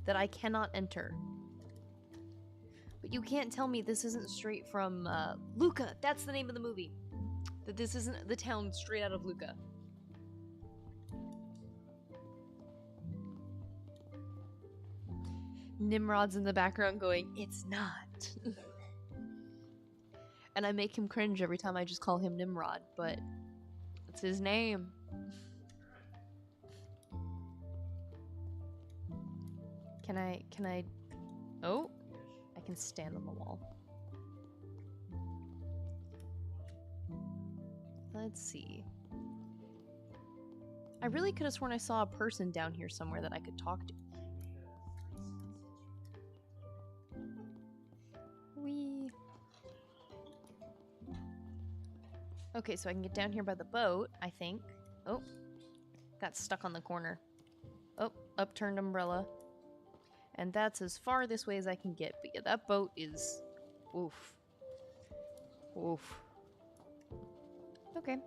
that I cannot enter. But you can't tell me this isn't straight from Luca. That's the name of the movie. That this isn't the town straight out of Luca. Nimrod's in the background going, "It's not." And I make him cringe every time I just call him Nimrod, but it's his name. Can I... Oh, I can stand on the wall. Let's see. I really could have sworn I saw a person down here somewhere that I could talk to. Okay, so I can get down here by the boat, I think. Oh, got stuck on the corner. Oh, upturned umbrella. And that's as far this way as I can get. But yeah, that boat is... Oof. Oof. Okay.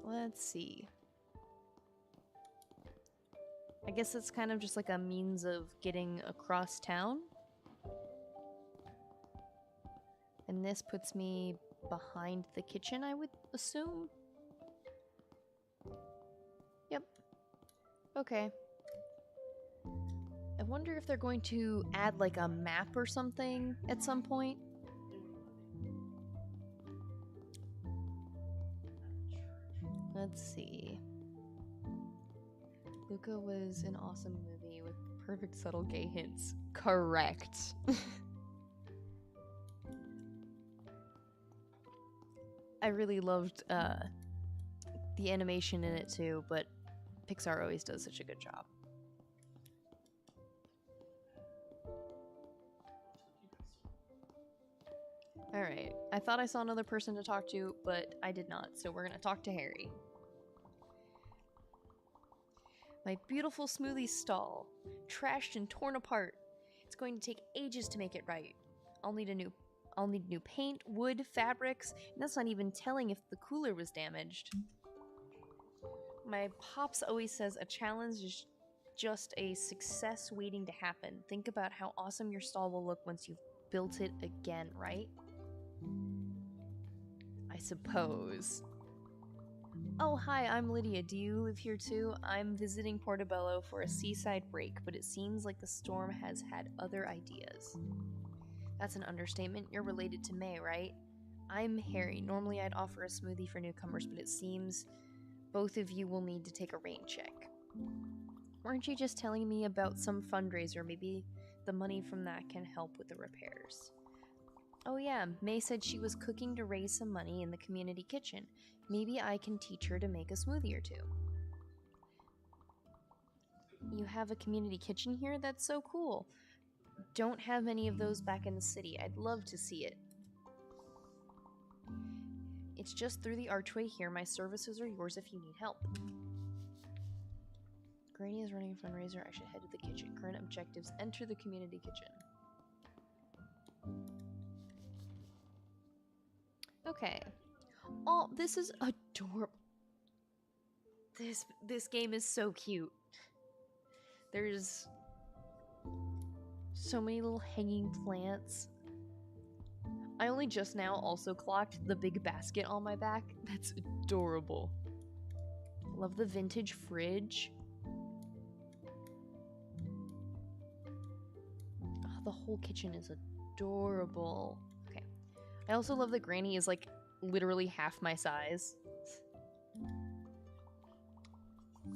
Let's see. I guess it's kind of just like a means of getting across town. And this puts me behind the kitchen, I would assume. Yep. Okay. I wonder if they're going to add like a map or something at some point. Let's see. Luca was an awesome movie with perfect subtle gay hints. Correct. I really loved the animation in it too, but Pixar always does such a good job. Alright, I thought I saw another person to talk to, but I did not, so we're gonna talk to Harry. My beautiful smoothie stall, trashed and torn apart. It's going to take ages to make it right. I'll need new paint, wood, fabrics, and that's not even telling if the cooler was damaged. My pops always says a challenge is just a success waiting to happen. Think about how awesome your stall will look once you've built it again, right? I suppose. Oh, hi, I'm Lydia. Do you live here too? I'm visiting Portobello for a seaside break, but it seems like the storm has had other ideas. That's an understatement. You're related to May, right? I'm Harry. Normally I'd offer a smoothie for newcomers, but it seems both of you will need to take a rain check. Weren't you just telling me about some fundraiser? Maybe the money from that can help with the repairs. Oh yeah, May said she was cooking to raise some money in the community kitchen. Maybe I can teach her to make a smoothie or two. You have a community kitchen here? That's so cool. Don't have many of those back in the city. I'd love to see it. It's just through the archway here. My services are yours if you need help. Granny is running a fundraiser. I should head to the kitchen. Current objectives: enter the community kitchen. Okay. Oh, this is adorable. This game is so cute. There's so many little hanging plants. I only just now also clocked the big basket on my back. That's adorable. Love the vintage fridge. Oh, the whole kitchen is adorable. Okay. I also love that Granny is like literally half my size.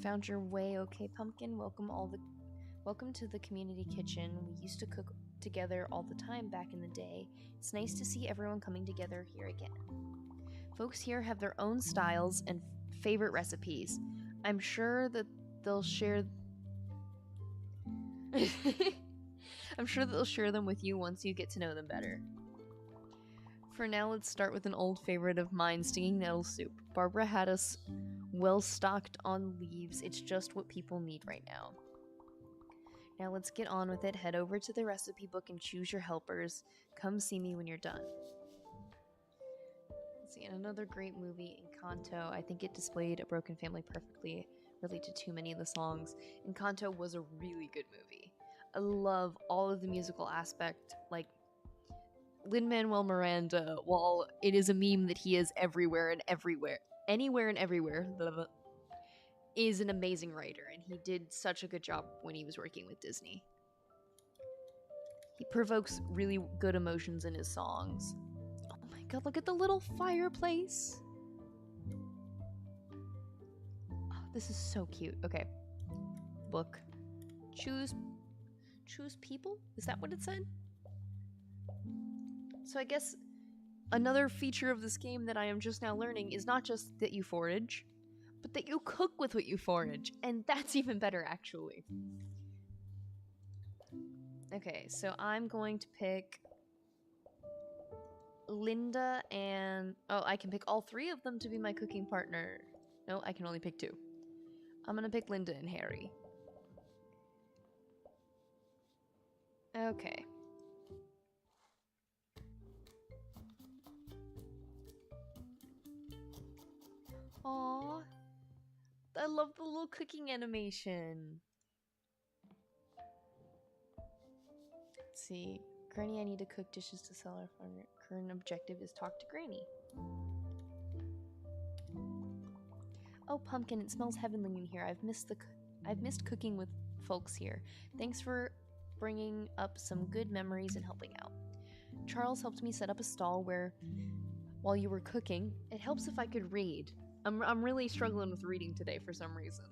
Found your way, okay, Pumpkin? Welcome to the community kitchen. We used to cook together all the time back in the day. It's nice to see everyone coming together here again. Folks here have their own styles and favorite recipes. I'm sure that they'll share I'm sure that they'll share them with you once you get to know them better. For now, let's start with an old favorite of mine, stinging nettle soup. Barbara had us well stocked on leaves. It's just what people need right now. Now let's get on with it. Head over to the recipe book and choose your helpers. Come see me when you're done. Let's see, and another great movie, Encanto. I think it displayed a broken family perfectly, related to many of the songs. Encanto was a really good movie. I love all of the musical aspect, like Lin-Manuel Miranda, while it is a meme that he is everywhere and everywhere, anywhere and everywhere, blah, blah, is an amazing writer, and he did such a good job when he was working with Disney. He provokes really good emotions in his songs. Oh my god, look at the little fireplace! Oh, this is so cute. Okay. Book. Choose people? Is that what it said? So I guess another feature of this game that I am just now learning is not just that you forage, but that you cook with what you forage, and that's even better, actually. Okay, so I'm going to pick Linda and... Oh, I can pick all three of them to be my cooking partner. No, I can only pick two. I'm gonna pick Linda and Harry. Okay. Aww. I love the little cooking animation. Let's see. Granny, I need to cook dishes to sell our farm. Current objective is talk to Granny. Oh, Pumpkin, it smells heavenly in here. I've missed cooking with folks here. Thanks for bringing up some good memories and helping out. Charles helped me set up a stall while you were cooking. It helps if I could read. I'm really struggling with reading today for some reason.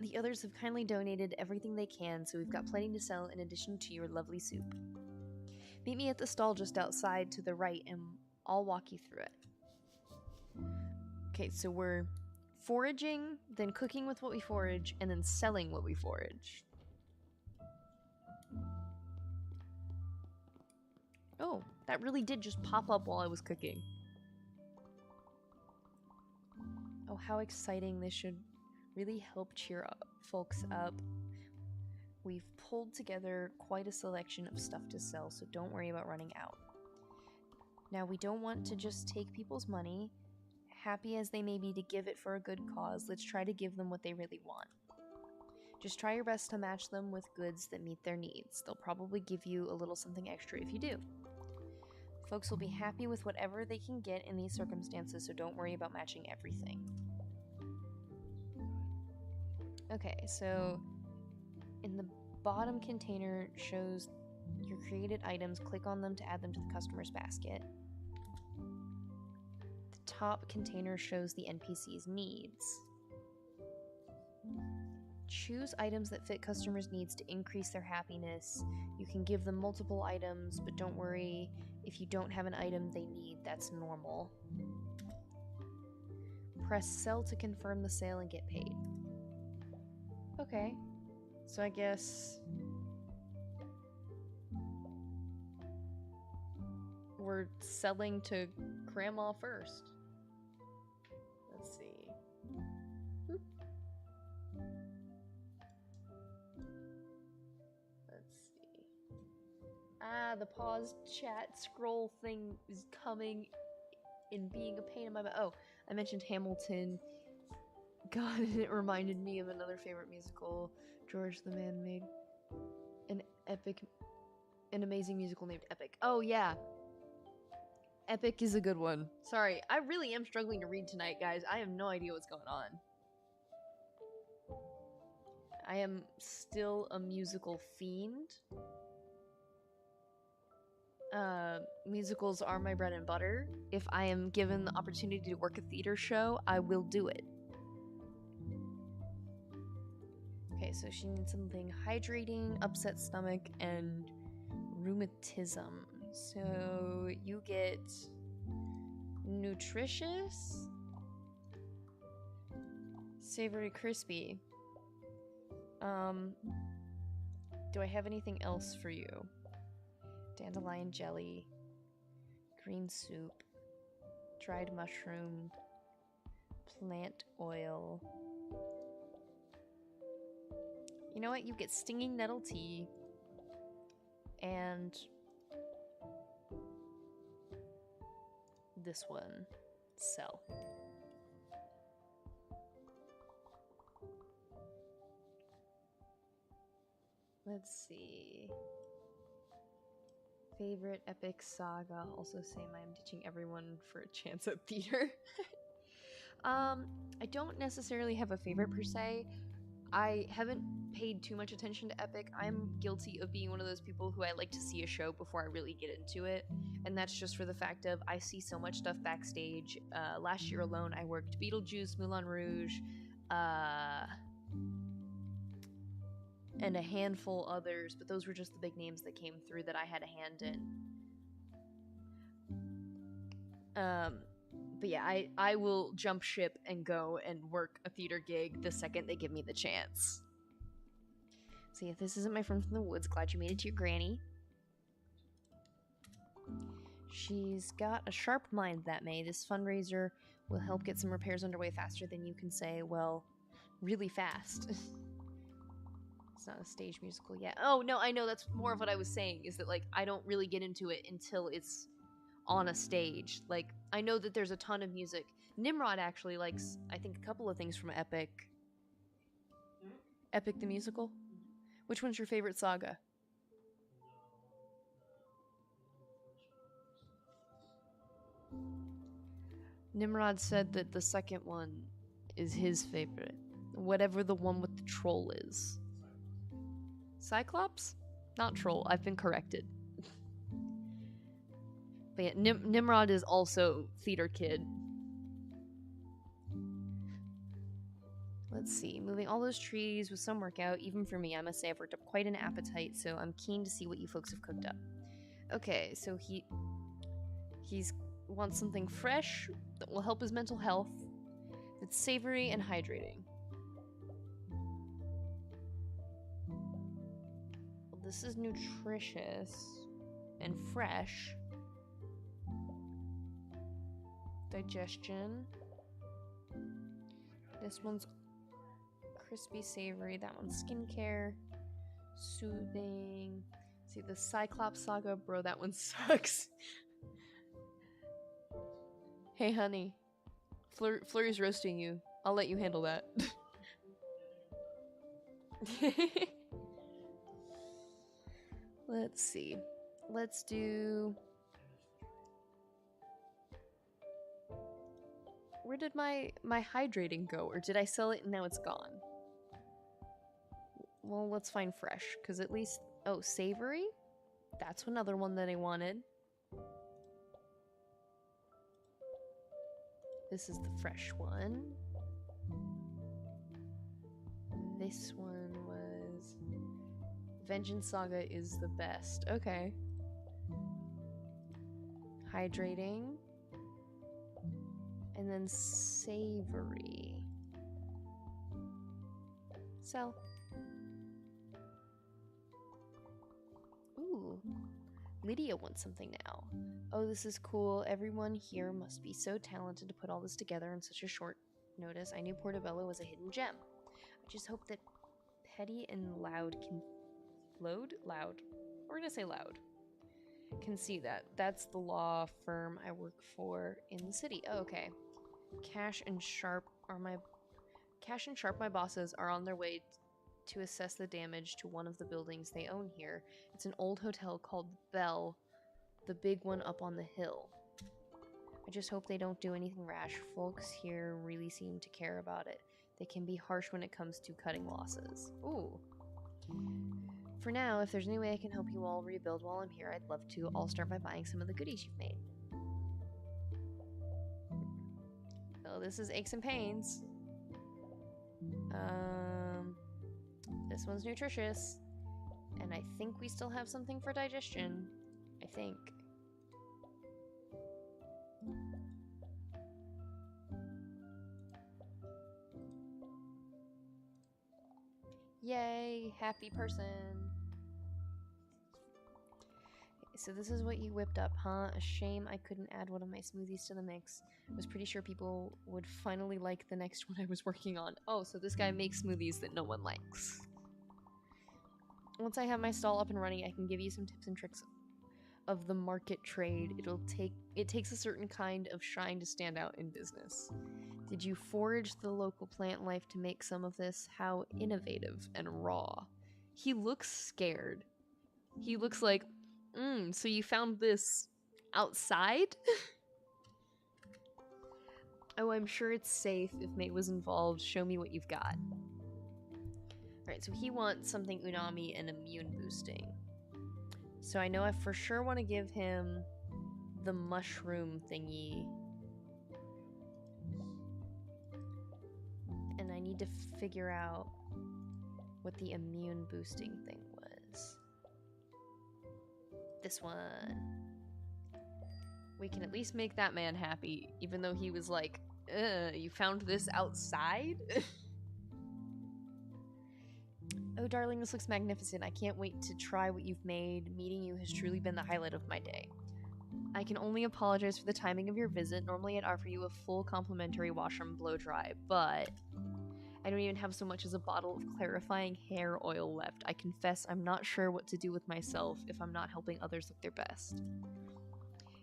The others have kindly donated everything they can, so we've got plenty to sell in addition to your lovely soup. Meet me at the stall just outside to the right, and I'll walk you through it. Okay, so we're foraging, then cooking with what we forage, and then selling what we forage. Oh, that really did just pop up while I was cooking. Oh, how exciting. This should really help cheer folks up. We've pulled together quite a selection of stuff to sell, so don't worry about running out. Now, we don't want to just take people's money. Happy as they may be to give it for a good cause, let's try to give them what they really want. Just try your best to match them with goods that meet their needs. They'll probably give you a little something extra if you do. Folks will be happy with whatever they can get in these circumstances, so don't worry about matching everything. Okay, so in the bottom container shows your created items. Click on them to add them to the customer's basket. The top container shows the NPC's needs. Choose items that fit customers' needs to increase their happiness. You can give them multiple items, but don't worry if you don't have an item they need, that's normal. Press sell to confirm the sale and get paid. Okay, so I guess we're selling to Grandma first. Let's see. The pause chat scroll thing is coming and being a pain in my butt. Oh, I mentioned Hamilton. God, it reminded me of another favorite musical. George the Man made an amazing musical named Epic. Oh, yeah. Epic is a good one. Sorry, I really am struggling to read tonight, guys. I have no idea what's going on. I am still a musical fiend. Musicals are my bread and butter. If I am given the opportunity to work a theater show, I will do it. Okay, so she needs something hydrating, upset stomach, and rheumatism. So you get nutritious, savory, crispy. Do I have anything else for you? Dandelion jelly, green soup, dried mushroom, plant oil. You know what? You get stinging nettle tea and this one. Sell. Let's see. Favorite epic saga. Also same, I'm ditching everyone for a chance at theater. I don't necessarily have a favorite per se. I haven't paid too much attention to Epic. I'm guilty of being one of those people who I like to see a show before I really get into it. And that's just for the fact of I see so much stuff backstage. Last year alone, I worked Beetlejuice, Moulin Rouge, and a handful others, but those were just the big names that came through that I had a hand in. But yeah, I will jump ship and go and work a theater gig the second they give me the chance. See, if this isn't my friend from the woods, glad you made it to your granny. She's got a sharp mind, that May. This fundraiser will help get some repairs underway faster than you can say, well, really fast. It's not a stage musical yet. Oh, no, I know, that's more of what I was saying, is that, like, I don't really get into it until it's on a stage. Like, I know that there's a ton of music. Nimrod actually likes, I think, a couple of things from Epic. Epic the musical? Which one's your favorite saga? Nimrod said that the second one is his favorite. Whatever the one with the troll is. Cyclops? Not troll. I've been corrected. But yeah, Nimrod is also theater kid. Let's see. Moving all those trees with some workout, even for me, I must say I've worked up quite an appetite, so I'm keen to see what you folks have cooked up. Okay, so he's wants something fresh that will help his mental health, that's savory and hydrating. Well, this is nutritious and fresh. Digestion. This one's crispy, savory. That one's skincare. Soothing. See, the Cyclops Saga, bro, that one sucks. Hey, honey. Flurry's roasting you. I'll let you handle that. Let's see. Let's do... Where did my hydrating go? Or did I sell it and now it's gone? Well, let's find fresh, because at least... Oh, savory? That's another one that I wanted. This is the fresh one. This one was... Vengeance Saga is the best. Okay. Hydrating. And then savory. Sell. Ooh. Lydia wants something now. Oh, this is cool. Everyone here must be so talented to put all this together in such a short notice. I knew Portobello was a hidden gem. I just hope that Petty and Loud can... Loud? We're gonna say Loud. Can see that. That's the law firm I work for in the city. Oh, okay. Cash and Sharp, my bosses, are on their way to assess the damage to one of the buildings they own here. It's an old hotel called Bell, the big one up on the hill. I just hope they don't do anything rash. Folks here really seem to care about it. They can be harsh when it comes to cutting losses. Ooh. For now, if there's any way I can help you all rebuild while I'm here, I'd love to. I'll start by buying some of the goodies you've made. Oh, this is Aches and Pains. This one's nutritious. And I think we still have something for digestion. I think. Yay, happy person. So this is what you whipped up, huh? A shame I couldn't add one of my smoothies to the mix. I was pretty sure people would finally like the next one I was working on. Oh, so this guy makes smoothies that no one likes. Once I have my stall up and running, I can give you some tips and tricks of the market trade. It takes a certain kind of shine to stand out in business. Did you forage the local plant life to make some of this? How innovative and raw. He looks scared. He looks like, so you found this outside? Oh, I'm sure it's safe if Mate was involved. Show me what you've got. Alright, so he wants something Unami and immune boosting. So I know I for sure want to give him the mushroom thingy. And I need to figure out what the immune boosting thing was. This one. We can at least make that man happy, even though he was like, you found this outside? Oh, darling, this looks magnificent. I can't wait to try what you've made. Meeting you has truly been the highlight of my day. I can only apologize for the timing of your visit. Normally I'd offer you a full complimentary washroom blow dry, but I don't even have so much as a bottle of clarifying hair oil left. I confess I'm not sure what to do with myself if I'm not helping others look their best.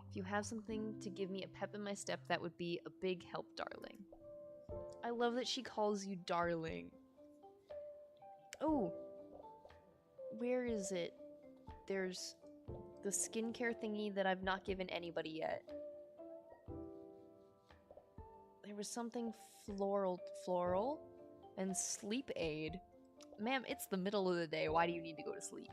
If you have something to give me a pep in my step, that would be a big help, darling. I love that she calls you darling. Oh, where is it? There's the skincare thingy that I've not given anybody yet. There was something floral and sleep aid. Ma'am, it's the middle of the day. Why do you need to go to sleep?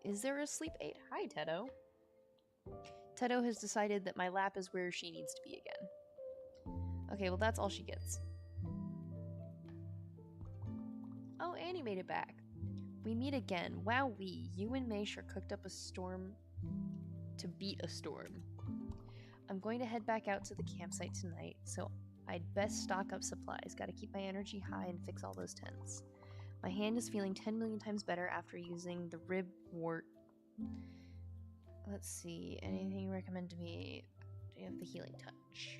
Is there a sleep aid? Hi, Tedo. Tedo has decided that my lap is where she needs to be again. Okay, well that's all she gets. Oh, Annie made it back. We meet again. Wowee, you and May sure cooked up a storm to beat a storm. I'm going to head back out to the campsite tonight, so I'd best stock up supplies. Gotta keep my energy high and fix all those tents. My hand is feeling 10 million times better after using the rib wart. Let's see, anything you recommend to me? Do you have the healing touch?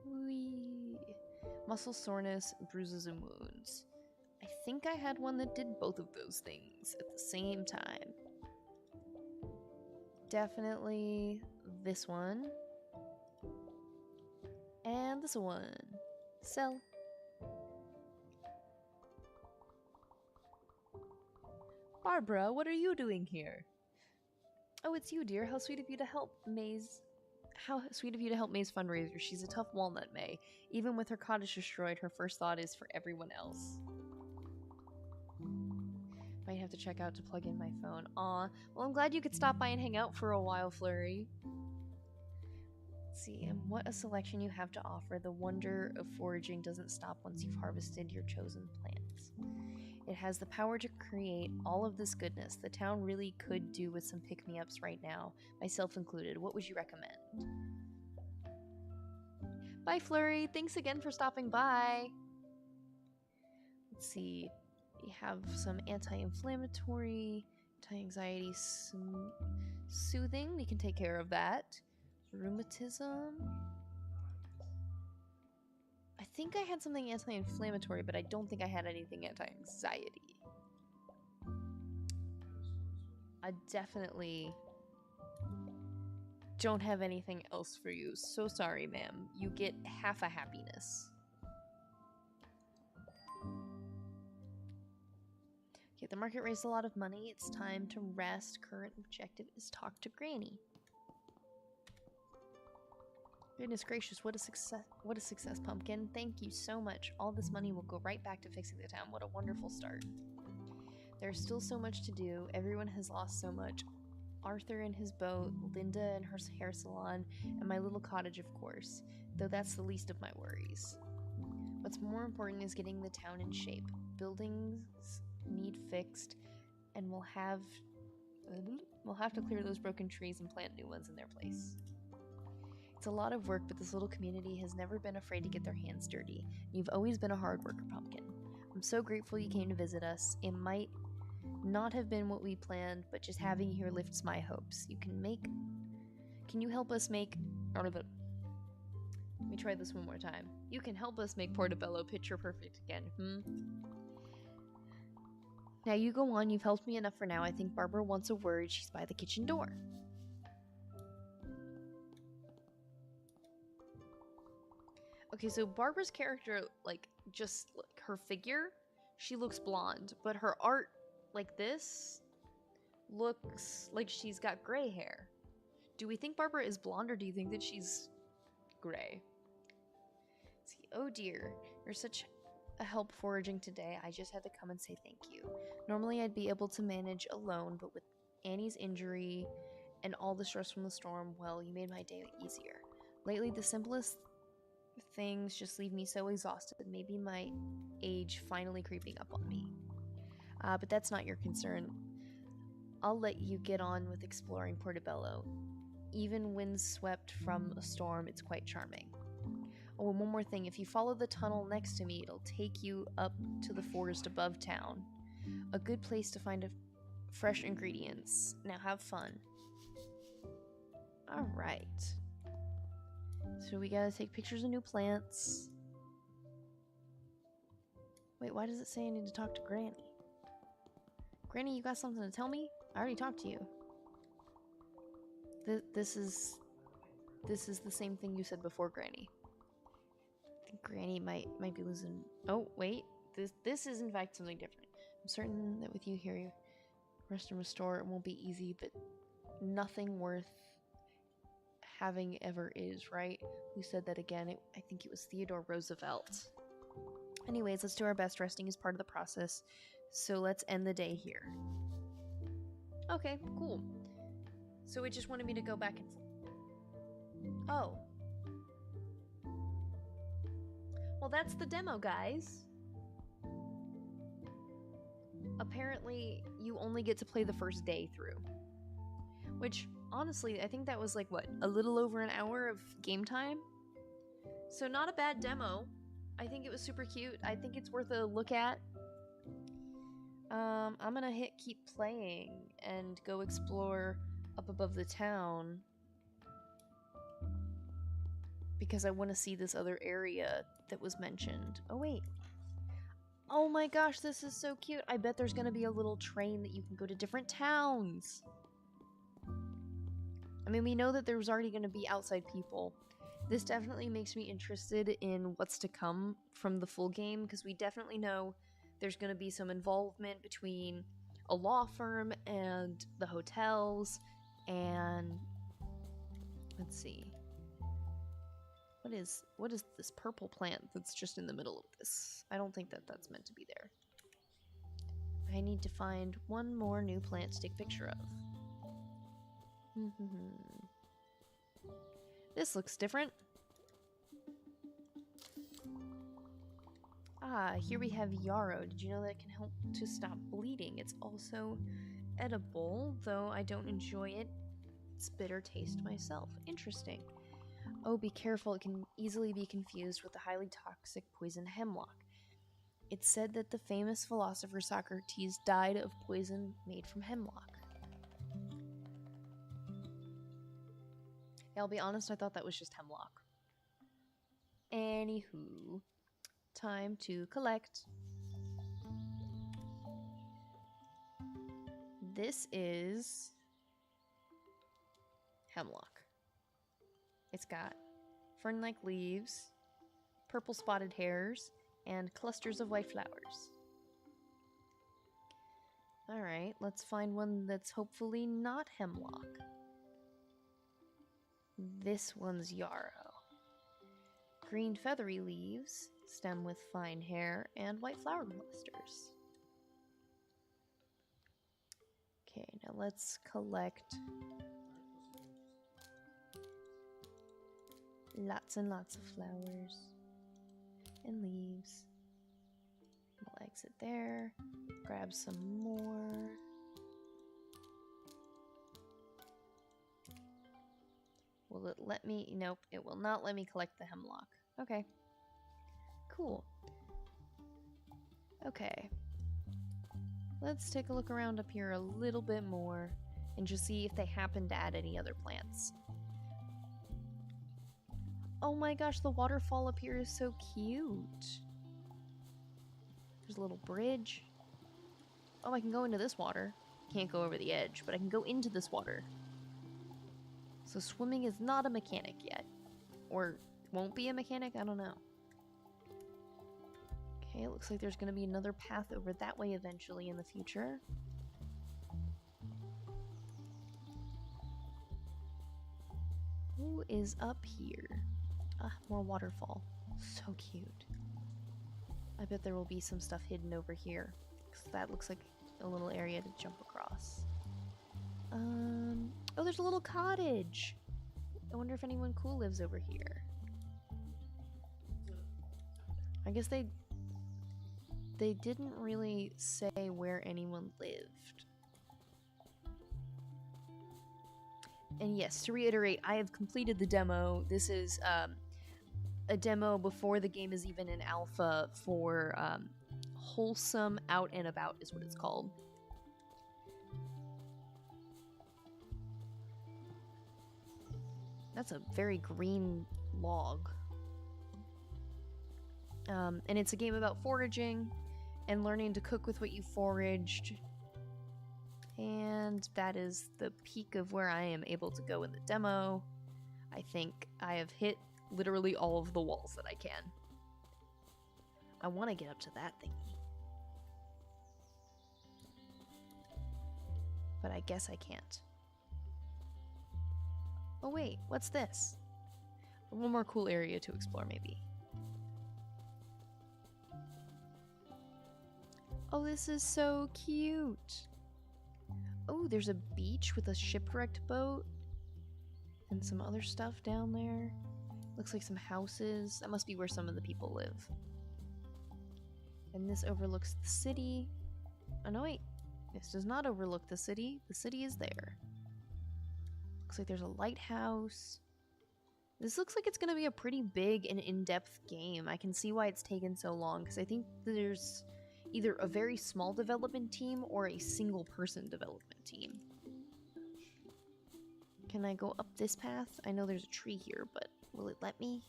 Whee. Muscle soreness, bruises, and wounds. I think I had one that did both of those things at the same time. Definitely this one. And this one. Sell. Barbara, what are you doing here? Oh, it's you, dear. How sweet of you to help May's... How sweet of you to help May's fundraiser. She's a tough walnut, May. Even with her cottage destroyed, her first thought is for everyone else. Might have to check out to plug in my phone. Aw. Well, I'm glad you could stop by and hang out for a while, Flurry. Let's see, and what a selection you have to offer. The wonder of foraging doesn't stop once you've harvested your chosen plants. It has the power to create all of this goodness. The town really could do with some pick-me-ups right now, myself included. What would you recommend? Bye, Flurry. Thanks again for stopping by. Let's see. We have some anti-inflammatory, anti-anxiety, soothing. We can take care of that. Rheumatism. I think I had something anti-inflammatory, but I don't think I had anything anti-anxiety. I definitely don't have anything else for you. So sorry, ma'am. You get half a happiness. Okay, the market raised a lot of money. It's time to rest. Current objective is talk to Granny. Goodness gracious, what a success, Pumpkin. Thank you so much. All this money will go right back to fixing the town. What a wonderful start. There's still so much to do. Everyone has lost so much. Arthur and his boat, Linda and her hair salon, and my little cottage, of course. Though that's the least of my worries. What's more important is getting the town in shape. Buildings need fixed, and we'll have to clear those broken trees and plant new ones in their place. It's a lot of work, but this little community has never been afraid to get their hands dirty. You've always been a hard worker, Pumpkin. I'm so grateful you came to visit us. It might not have been what we planned, but just having you here lifts my hopes. Can you help us make... Let me try this one more time. You can help us make Portobello picture perfect again, Now you go on. You've helped me enough for now. I think Barbara wants a word. She's by the kitchen door. Okay, so Barbara's character, just her figure, she looks blonde, but her art, like this, looks like she's got gray hair. Do we think Barbara is blonde, or do you think that she's gray? Let's see, oh dear, you're such a help foraging today. I just had to come and say thank you. Normally I'd be able to manage alone, but with Annie's injury and all the stress from the storm, well, you made my day easier. Lately, the simplest things just leave me so exhausted. Maybe my age finally creeping up on me. But that's not your concern. I'll let you get on with exploring Portobello. Even windswept from a storm, it's quite charming. Oh, and one more thing. If you follow the tunnel next to me, it'll take you up to the forest above town. A good place to find fresh ingredients. Now have fun. Alright. So we gotta take pictures of new plants. Wait, why does it say I need to talk to Granny? Granny, you got something to tell me? I already talked to you. This is the same thing you said before, Granny. I think Granny might be losing... Oh, wait. This is in fact something different. I'm certain that with you here, rest and restore, it won't be easy, but nothing worth having ever is, right? Who said that again? I think it was Theodore Roosevelt. Anyways, let's do our best. Resting is part of the process, so let's end the day here. Okay, cool. So it just wanted me to go back and... Oh. Well, that's the demo, guys. apparently you only get to play the first day through. Which, honestly, I think that was like, what, a little over an hour of game time? So not a bad demo. I think it was super cute. I think it's worth a look at. I'm gonna hit keep playing and go explore up above the town. Because I want to see this other area that was mentioned. Oh, wait. Oh my gosh, this is so cute. I bet there's gonna be a little train that you can go to different towns. I mean, we know that there's already gonna be outside people. This definitely makes me interested in what's to come from the full game, because we definitely know there's gonna be some involvement between a law firm and the hotels, and let's see. What is this purple plant that's just in the middle of this? I don't think that that's meant to be there. I need to find one more new plant to take a picture of. This looks different. Ah, here we have yarrow. Did you know that it can help to stop bleeding? It's also edible, though I don't enjoy its bitter taste myself. Interesting. Oh, be careful. It can easily be confused with the highly toxic poison hemlock. It's said that the famous philosopher Socrates died of poison made from hemlock. Yeah, I'll be honest, I thought that was just hemlock. Anywho, time to collect. This is hemlock. It's got fern-like leaves, purple spotted hairs, and clusters of white flowers. Alright, let's find one that's hopefully not hemlock. This one's yarrow. Green feathery leaves, stem with fine hair, and white flower clusters. Okay, now let's collect lots and lots of flowers and leaves. We'll exit there, grab some more. Will it let me? Nope, it will not let me collect the hemlock. Okay. Cool. Okay. Let's take a look around up here a little bit more and just see if they happen to add any other plants. Oh my gosh, the waterfall up here is so cute. There's a little bridge. Oh, I can go into this water. Can't go over the edge, but I can go into this water. So swimming is not a mechanic yet. Or won't be a mechanic? I don't know. Okay, it looks like there's going to be another path over that way eventually in the future. Who is up here? Ah, more waterfall. So cute. I bet there will be some stuff hidden over here, because that looks like a little area to jump across. Oh, there's a little cottage. I wonder if anyone cool lives over here. I guess they didn't really say where anyone lived. And yes, to reiterate, I have completed the demo. This is a demo before the game is even in alpha for Wholesome Out and About is what it's called. That's a very green log. And it's a game about foraging and learning to cook with what you foraged. And that is the peak of where I am able to go in the demo. I think I have hit literally all of the walls that I can. I want to get up to that thingy. But I guess I can't. Oh wait, what's this? One more cool area to explore maybe. Oh, this is so cute. Oh, there's a beach with a shipwrecked boat and some other stuff down there. Looks like some houses. That must be where some of the people live. And this overlooks the city. Oh no, wait. This does not overlook the city. The city is there. Looks like there's a lighthouse. This looks like it's going to be a pretty big and in-depth game. I can see why it's taken so long, because I think there's either a very small development team or a single-person development team. Can I go up this path? I know there's a tree here, but will it let me?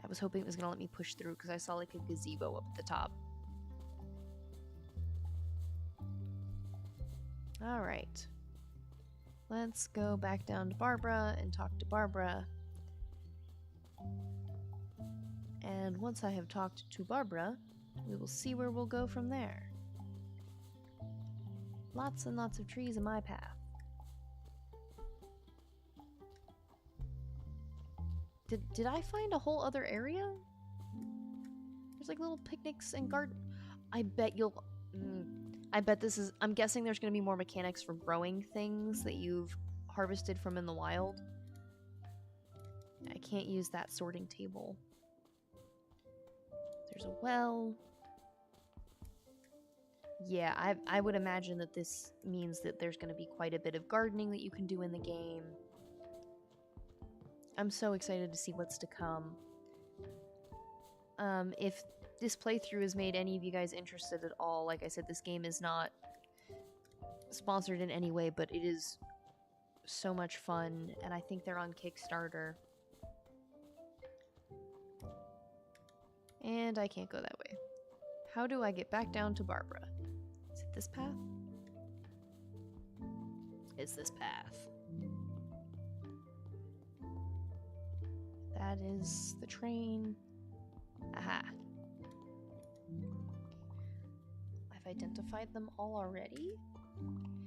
I was hoping it was going to let me push through, because I saw like a gazebo up at the top. Alright. Let's go back down to Barbara and talk to Barbara. And once I have talked to Barbara, we will see where we'll go from there. Lots and lots of trees in my path. Did I find a whole other area? There's like little picnics and garden. I bet you'll... I bet this is... I'm guessing there's going to be more mechanics for growing things that you've harvested from in the wild. I can't use that sorting table. There's a well. Yeah, I would imagine that this means that there's going to be quite a bit of gardening that you can do in the game. I'm so excited to see what's to come. If this playthrough has made any of you guys interested at all, like I said, this game is not sponsored in any way, but it is so much fun, and I think they're on Kickstarter. And I can't go that way. How do I get back down to Barbara? Is it this path? It's this path. That is the train. Aha. I've identified them all already?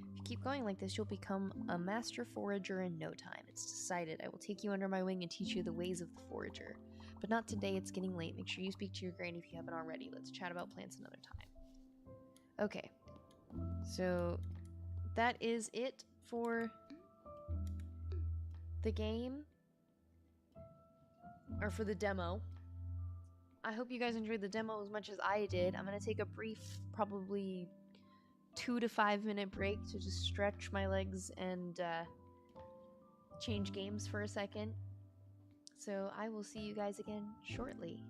If you keep going like this, you'll become a master forager in no time. It's decided. I will take you under my wing and teach you the ways of the forager. But not today, it's getting late. Make sure you speak to your granny if you haven't already. Let's chat about plants another time. Okay. So, that is it for the game. Or for the demo. I hope you guys enjoyed the demo as much as I did. I'm going to take a brief, probably 2 to 5 minute break to just stretch my legs and change games for a second. So I will see you guys again shortly.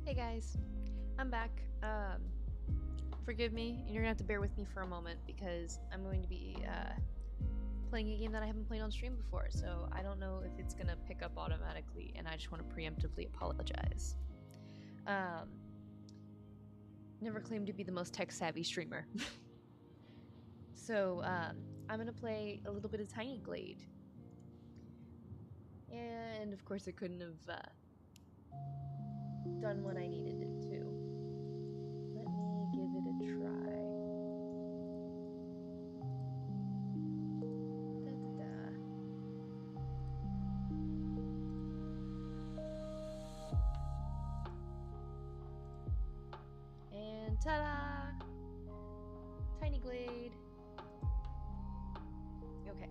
Hey guys, I'm back. Forgive me, and you're gonna have to bear with me for a moment because I'm going to be playing a game that I haven't played on stream before, so I don't know if it's gonna pick up automatically, and I just want to preemptively apologize. Never claimed to be the most tech-savvy streamer. So, I'm gonna play a little bit of Tiny Glade. And, of course, I couldn't have done what I needed it to. Let me give it a try. And ta-da! Tiny Glade. Okay,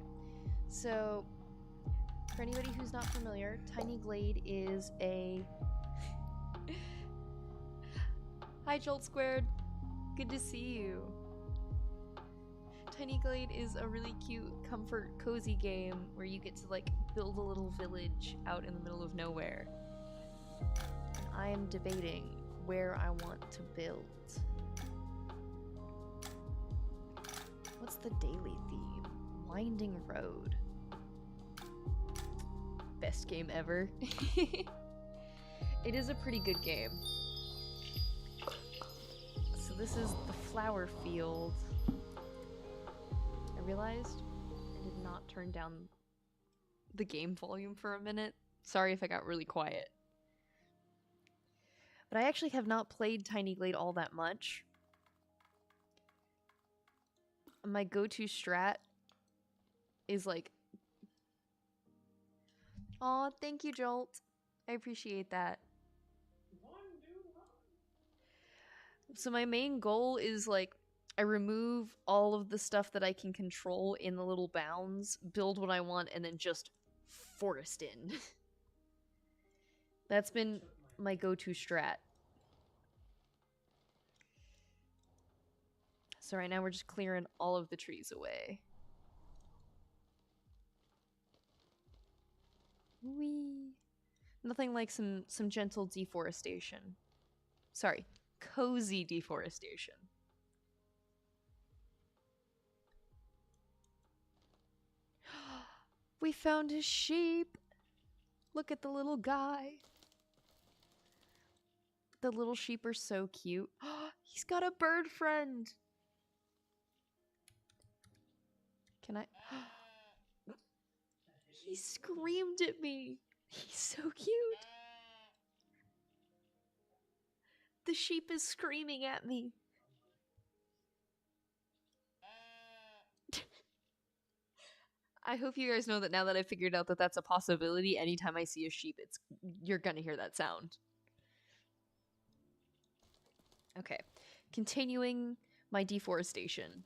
so for anybody who's not familiar, Tiny Glade is a... Hi Jolt Squared, good to see you. Tiny Glade is a really cute comfort cozy game where you get to like build a little village out in the middle of nowhere. And I am debating where I want to build. What's the daily theme? Winding Road. Best game ever. It is a pretty good game. So this is the flower field. I realized I did not turn down the game volume for a minute. Sorry if I got really quiet. But I actually have not played Tiny Glade all that much. My go-to strat is like... Aw, thank you, Jolt. I appreciate that. So my main goal is like, I remove all of the stuff that I can control in the little bounds, build what I want, and then just forest in. That's been my go-to strat. So right now we're just clearing all of the trees away. Whee! Nothing like some gentle deforestation. Sorry, cozy deforestation. We found his sheep! Look at the little guy. The little sheep are so cute. He's got a bird friend! Can I... He screamed at me! He's so cute! The sheep is screaming at me! I hope you guys know that now that I figured out that that's a possibility, anytime I see a sheep, you're gonna hear that sound. Okay, continuing my deforestation.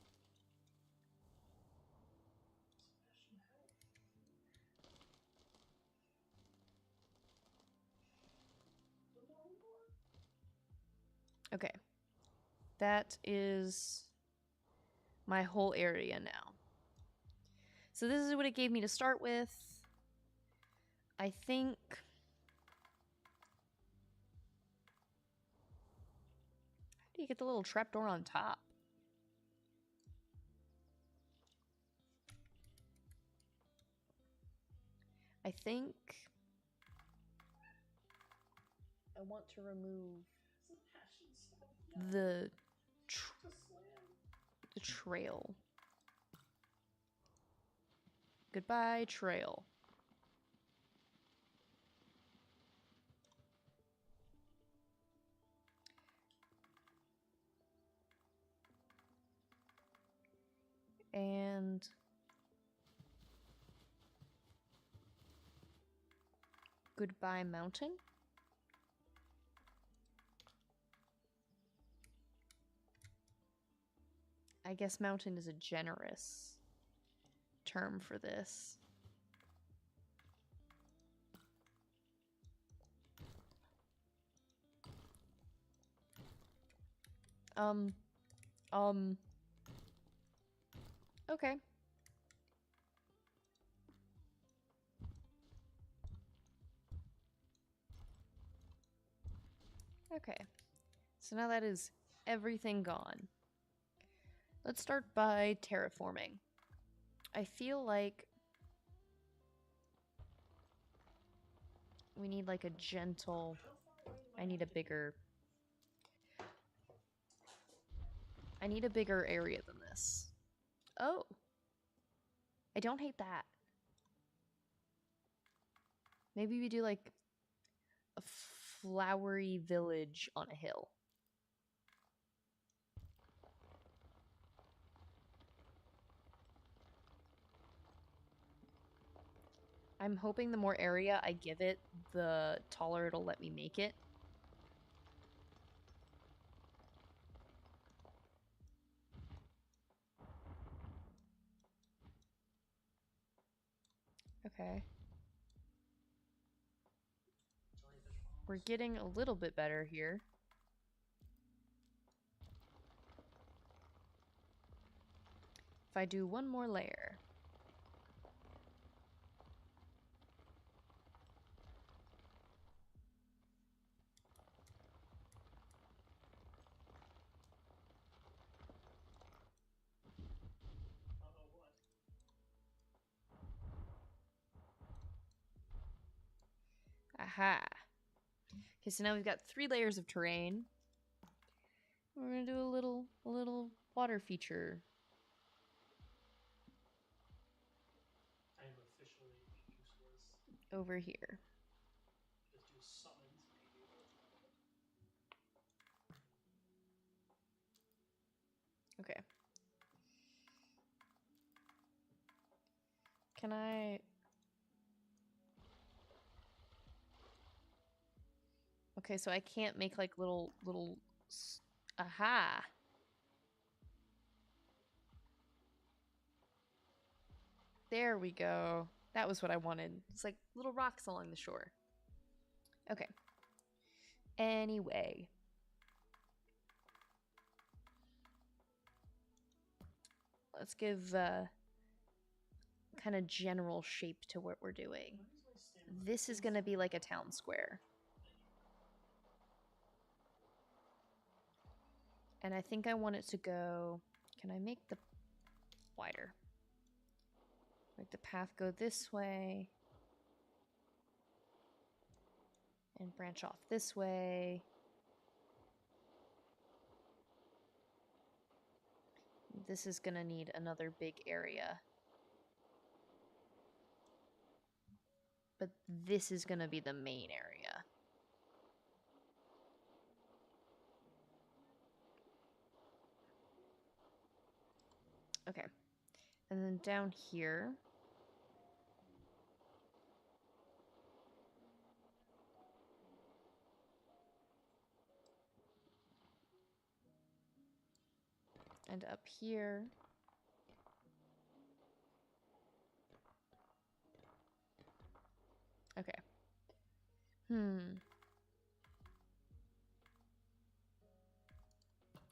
Okay, that is my whole area now. So this is what it gave me to start with. I think... How do you get the little trapdoor on top? I think... I want to remove the trail. Goodbye, trail. And goodbye mountain. I guess mountain is a generous term for this. Okay. Okay. So now that is everything gone. Let's start by terraforming. I feel like we need like a gentle... I need a bigger area than this. Oh. I don't hate that. Maybe we do like a flowery village on a hill. I'm hoping the more area I give it, the taller it'll let me make it. Okay. We're getting a little bit better here. If I do one more layer. Aha. Okay, so now we've got 3 layers of terrain. We're gonna do a little water feature. I am officially useless. Over here. Just do summons, maybe. Okay. Can I... Okay, so I can't make like little... Aha! There we go. That was what I wanted. It's like little rocks along the shore. Okay. Anyway. Let's give kind of general shape to what we're doing. This is going to be like a town square. And I think I want it to go... Can I make the wider? Make the path go this way. And branch off this way. This is gonna need another big area. But this is gonna be the main area. Okay. And then down here... And up here... Okay.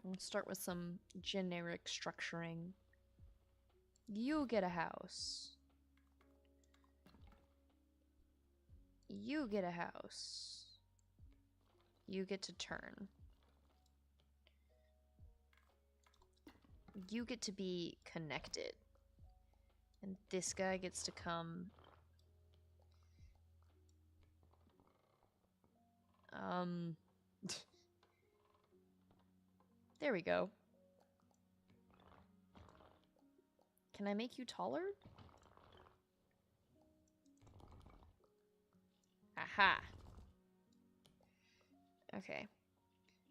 Let's start with some generic structuring. You get a house. You get a house. You get to turn. You get to be connected. And this guy gets to come... There we go. Can I make you taller? Aha! Okay.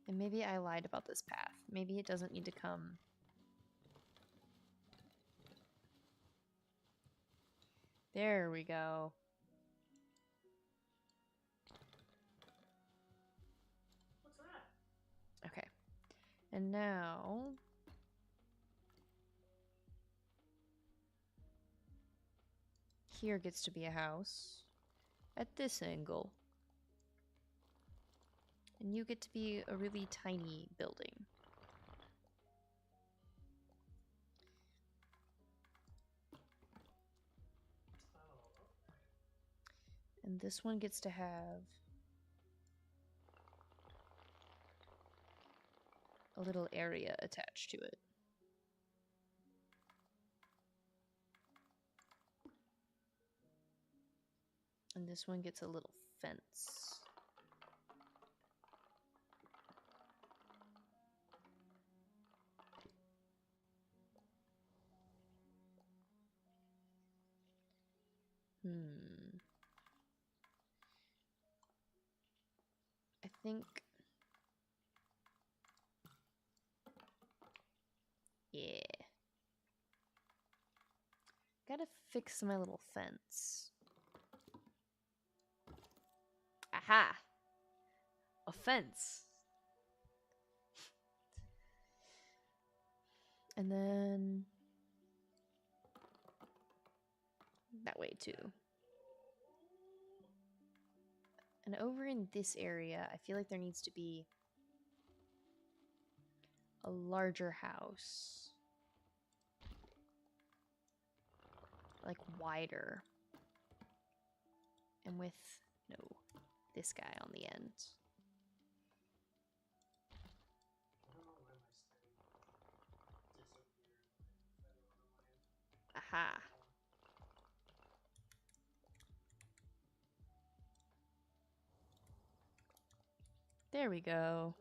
And maybe I lied about this path. Maybe it doesn't need to come... There we go. What's that? Okay. And now... here gets to be a house. At this angle. And you get to be a really tiny building. Oh, okay. And this one gets to have a little area attached to it. And this one gets a little fence. I think... yeah. Gotta fix my little fence. Aha! A fence. And then... that way too. And over in this area, I feel like there needs to be a larger house. Like wider. And with, no, this guy on the end. I don't know why my steady disappeared. Aha. There we go.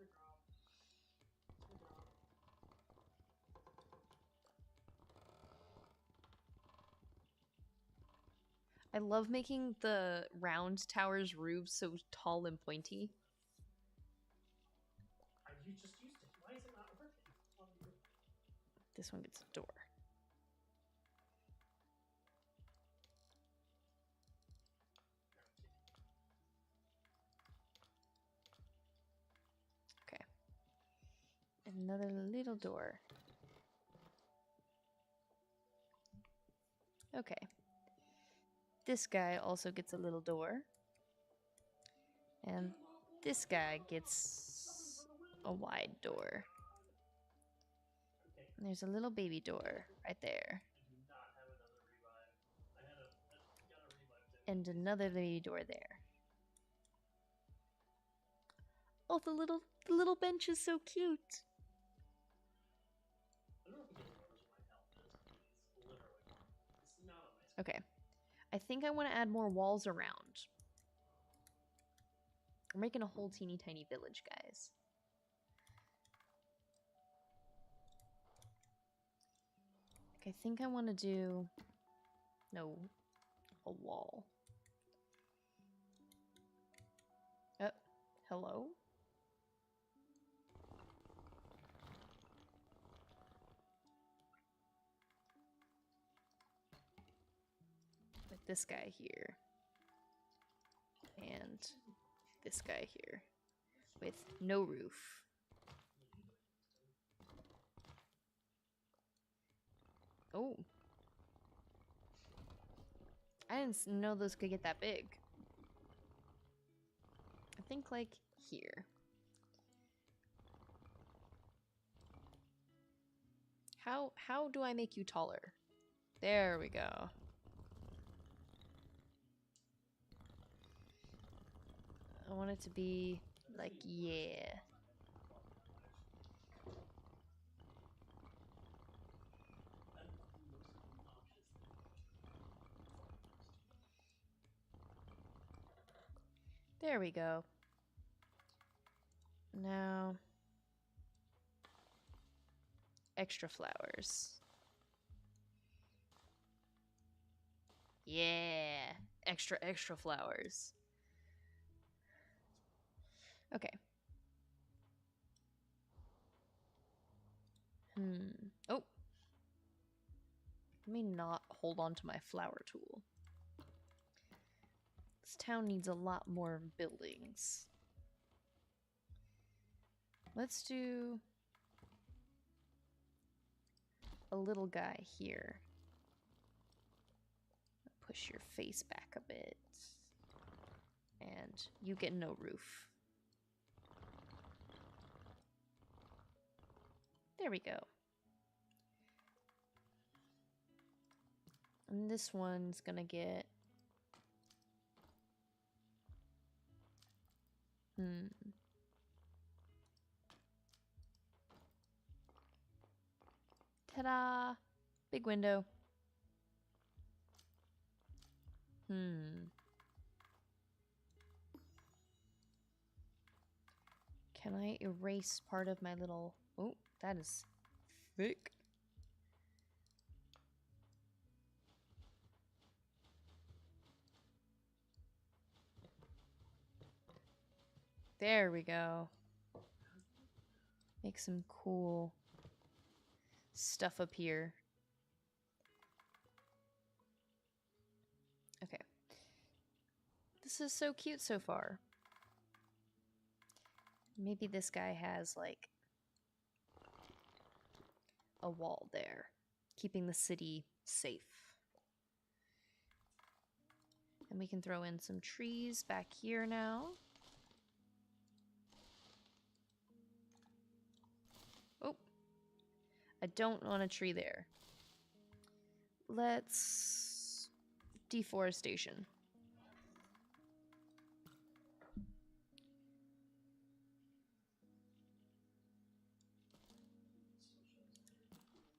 I love making the round tower's roofs so tall and pointy. You just used it. Why is it not working? What do you do? This one gets a door. Okay. Another little door. Okay. This guy also gets a little door. And this guy gets a wide door. Okay. And there's a little baby door right there. I do not have another revive. I got a revive too. And another baby door there. Oh, the little bench is so cute. I don't know if he remembers what my health is. It's literally. It's not on my screen. Okay. I think I want to add more walls around. We're making a whole teeny tiny village, guys. I think I want to do... no, a wall. Oh, hello? With this guy here. And this guy here. With no roof. Oh. I didn't know those could get that big. I think like here. How do I make you taller? There we go. I want it to be like, yeah. There we go. Now, extra flowers. Yeah, extra flowers. Okay. Oh. Let me not hold on to my flower tool. This town needs a lot more buildings. Let's do a little guy here. Push your face back a bit. And you get no roof. There we go. And this one's gonna get... Ta-da! Big window. Can I erase part of my little... Oh, that is thick. There we go. Make some cool stuff up here. Okay. This is so cute so far. Maybe this guy has, like, a wall there, keeping the city safe. And we can throw in some trees back here now. Oh, I don't want a tree there. Let's... deforestation.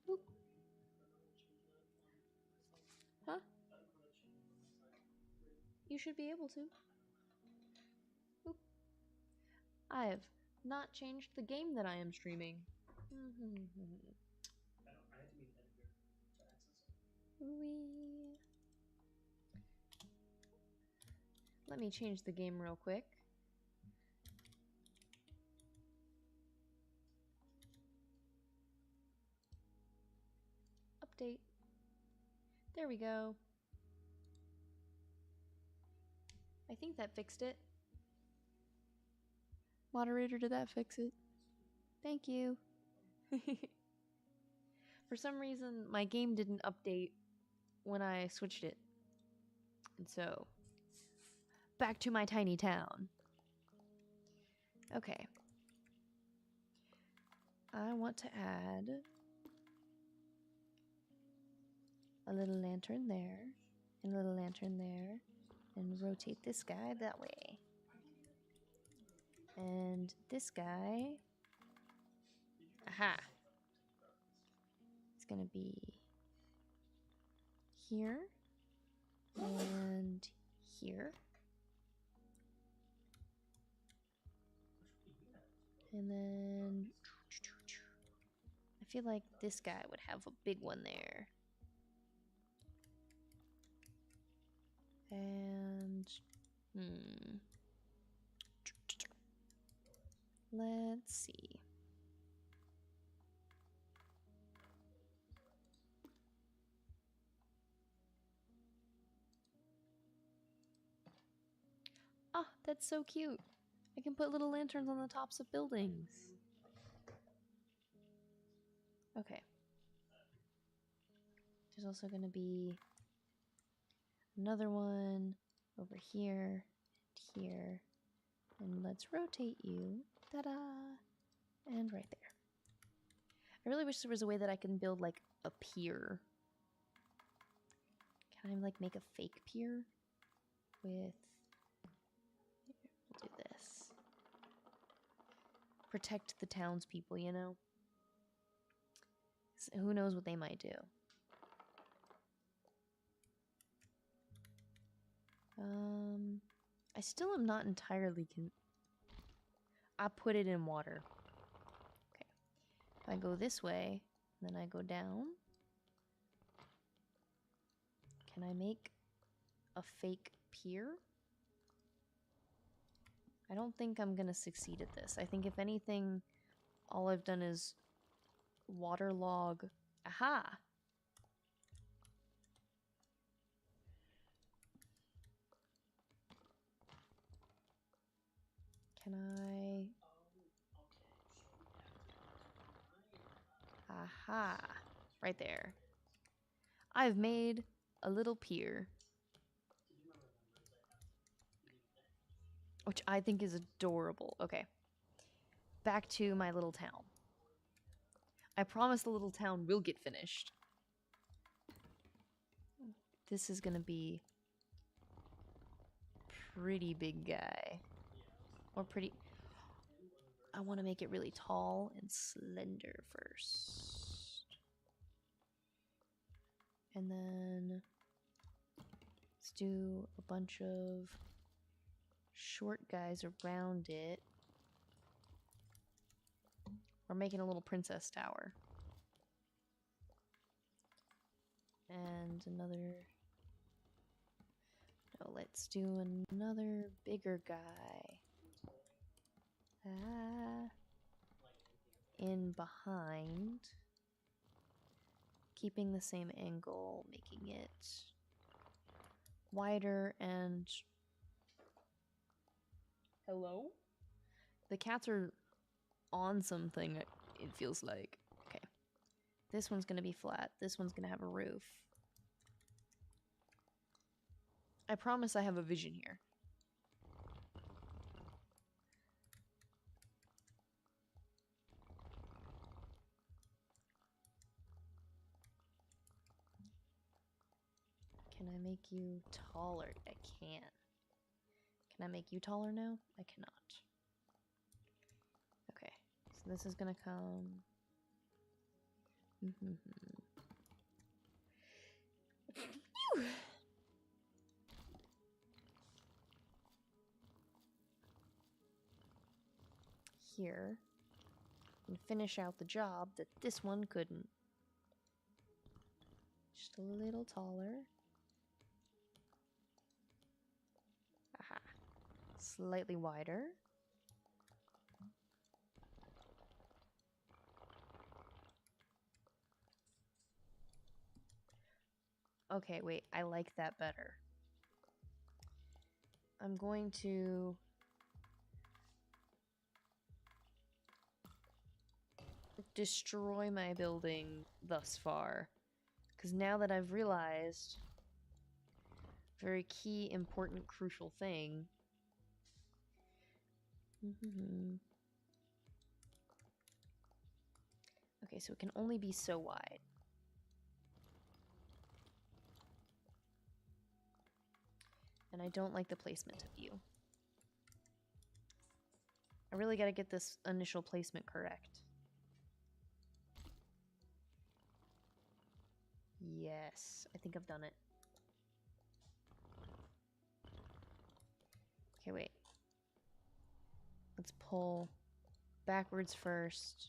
Oop. Huh? You should be able to. Oop. I have not changed the game that I am streaming. I had to meet Edgar to access it. Wee. Let me change the game real quick. Update. There we go. I think that fixed it. Moderator, did that fix it? Thank you. For some reason, my game didn't update when I switched it. And so, back to my tiny town. Okay. I want to add a little lantern there, and a little lantern there, and rotate this guy that way. And this guy, aha, it's gonna be here, and here. And then I feel like this guy would have a big one there. And let's see. Ah, that's so cute. I can put little lanterns on the tops of buildings. Okay. There's also going to be another one over here and here. And let's rotate you. Ta-da! And right there. I really wish there was a way that I can build, like, a pier. Can I, like, make a fake pier? With... We'll do this. Protect the townspeople, you know? So who knows what they might do. I still am not entirely I put it in water. Okay. If I go this way, then I go down. Can I make a fake pier? I don't think I'm gonna succeed at this. I think if anything, all I've done is waterlog. Aha! I Can I... Aha! Right there. I've made a little pier. Which I think is adorable. Okay. Back to my little town. I promise the little town will get finished. This is gonna be pretty big guy. Or pretty... I want to make it really tall and slender first. And then let's do a bunch of short guys around it. We're making a little princess tower. And another... No, let's do another bigger guy. In behind. Keeping the same angle, making it wider and... Hello? The cats are on something, it feels like. Okay. This one's gonna be flat. This one's gonna have a roof. I promise I have a vision here. Can I make you taller? I can. Can I make you taller now? I cannot. Okay, so this is gonna come... Here. And finish out the job that this one couldn't. Just a little taller. Aha. Slightly wider. Okay, wait, I like that better. I'm going to... destroy my building thus far. Because now that I've realized a very key, important, crucial thing. Okay, so it can only be so wide. And I don't like the placement of you. I really gotta get this initial placement correct. Yes, I think I've done it. Okay, wait. Let's pull backwards first.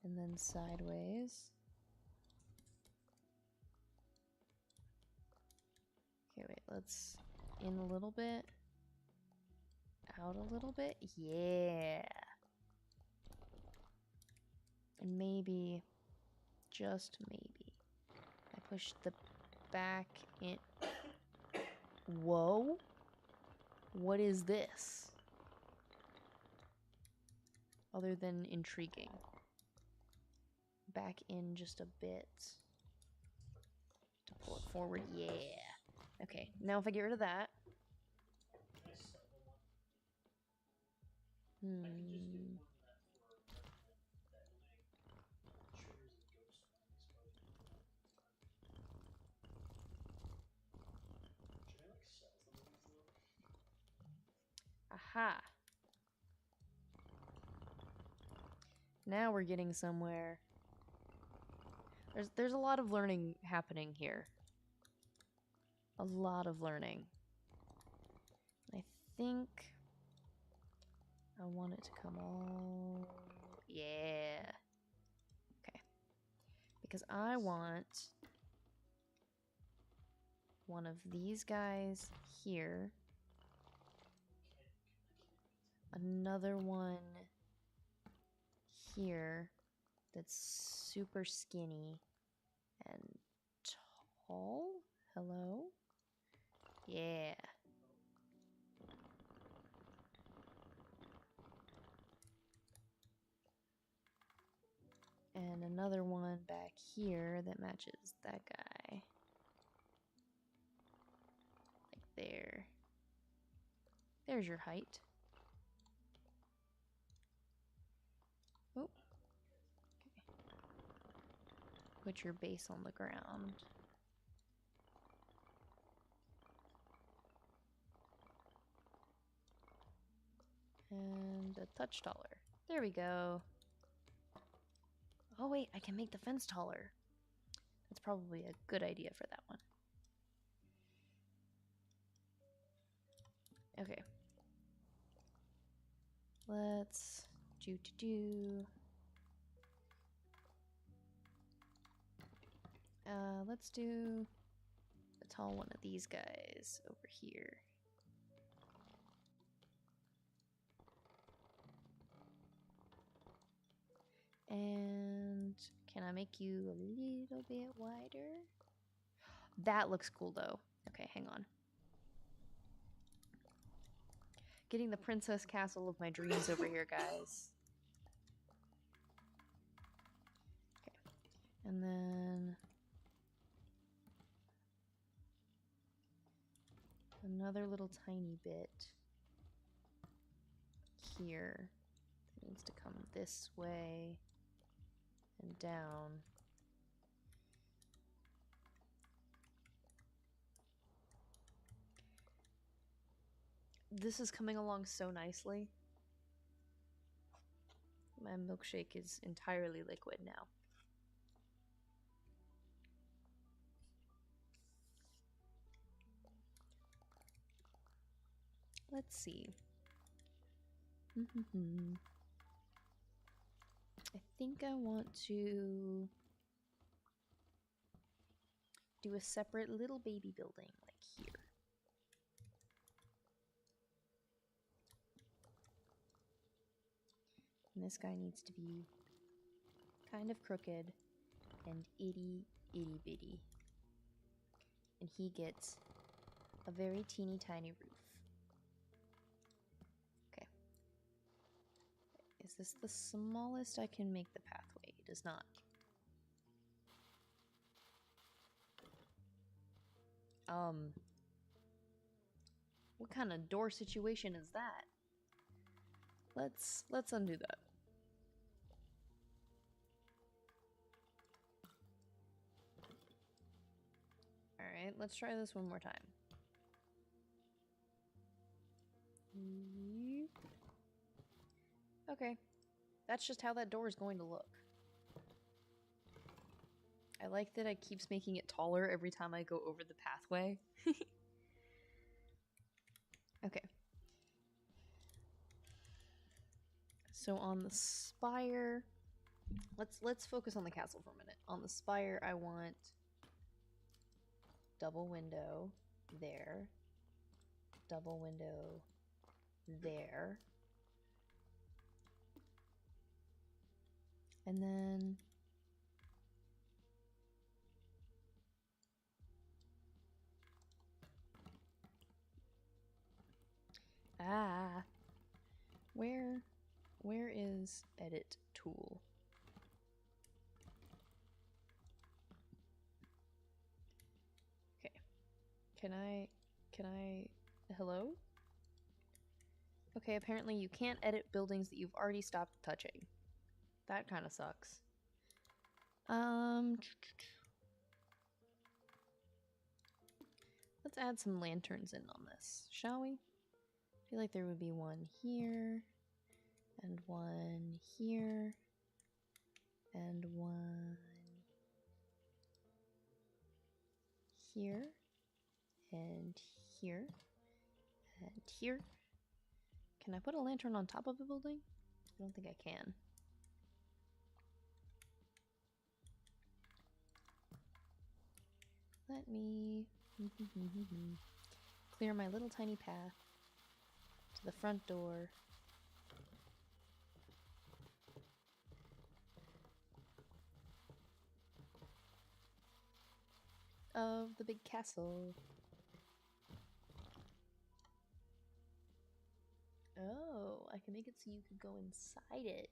And then sideways. Okay, wait, let's in a little bit. Out a little bit. Yeah. And maybe, just maybe, I push the back in. Whoa. What is this? Other than intriguing. Back in just a bit. To pull it forward. Yeah. Okay, now if I get rid of that. Aha. Now we're getting somewhere. There's a lot of learning happening here. A lot of learning. I think I want it to come all... Yeah. Okay. Because I want one of these guys here. Another one here that's super skinny and tall. Hello? Yeah. here that matches that guy. Like there. There's your height. Oh. Okay. Put your base on the ground. And a touch taller. There we go. Oh wait, I can make the fence taller. That's probably a good idea for that one. Okay. Let's do. Let's do a tall one of these guys over here. And can I make you a little bit wider? That looks cool though. Okay, hang on. Getting the princess castle of my dreams over here, guys. Okay. And then another little tiny bit here. It needs to come this way and down. This is coming along so nicely. My milkshake is entirely liquid now. Let's see. I think I want to do a separate little baby building, like here. And this guy needs to be kind of crooked and itty bitty. And he gets a very teeny tiny roof. Okay. Is this the smallest I can make the pathway? It does not. What kind of door situation is that? Let's undo that. Alright, let's try this one more time. Okay. That's just how that door is going to look. I like that it keeps making it taller every time I go over the pathway. Okay. So on the spire, let's focus on the castle for a minute. On the spire, I want double window there, double window there, and then where is edit tool? Okay. Can I hello? Okay, apparently you can't edit buildings that you've already stopped touching. That kind of sucks. Let's add some lanterns in on this, shall we? I feel like there would be one here, and one here, and one here, and here, and here. Can I put a lantern on top of the building? I don't think I can. Let me clear my little tiny path to the front door. Of the big castle. Oh, I can make it so you could go inside it.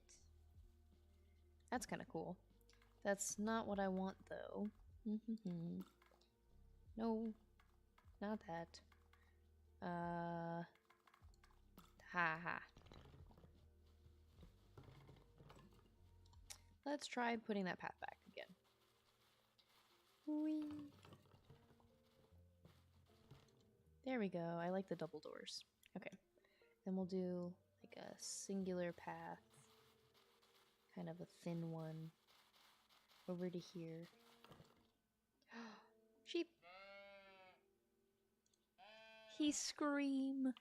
That's kind of cool. That's not what I want, though. No, not that. Ha. Let's try putting that path back again. Whee. There we go. I like the double doors. Okay. Then we'll do like a singular path. Kind of a thin one. Over to here. Sheep. He scream.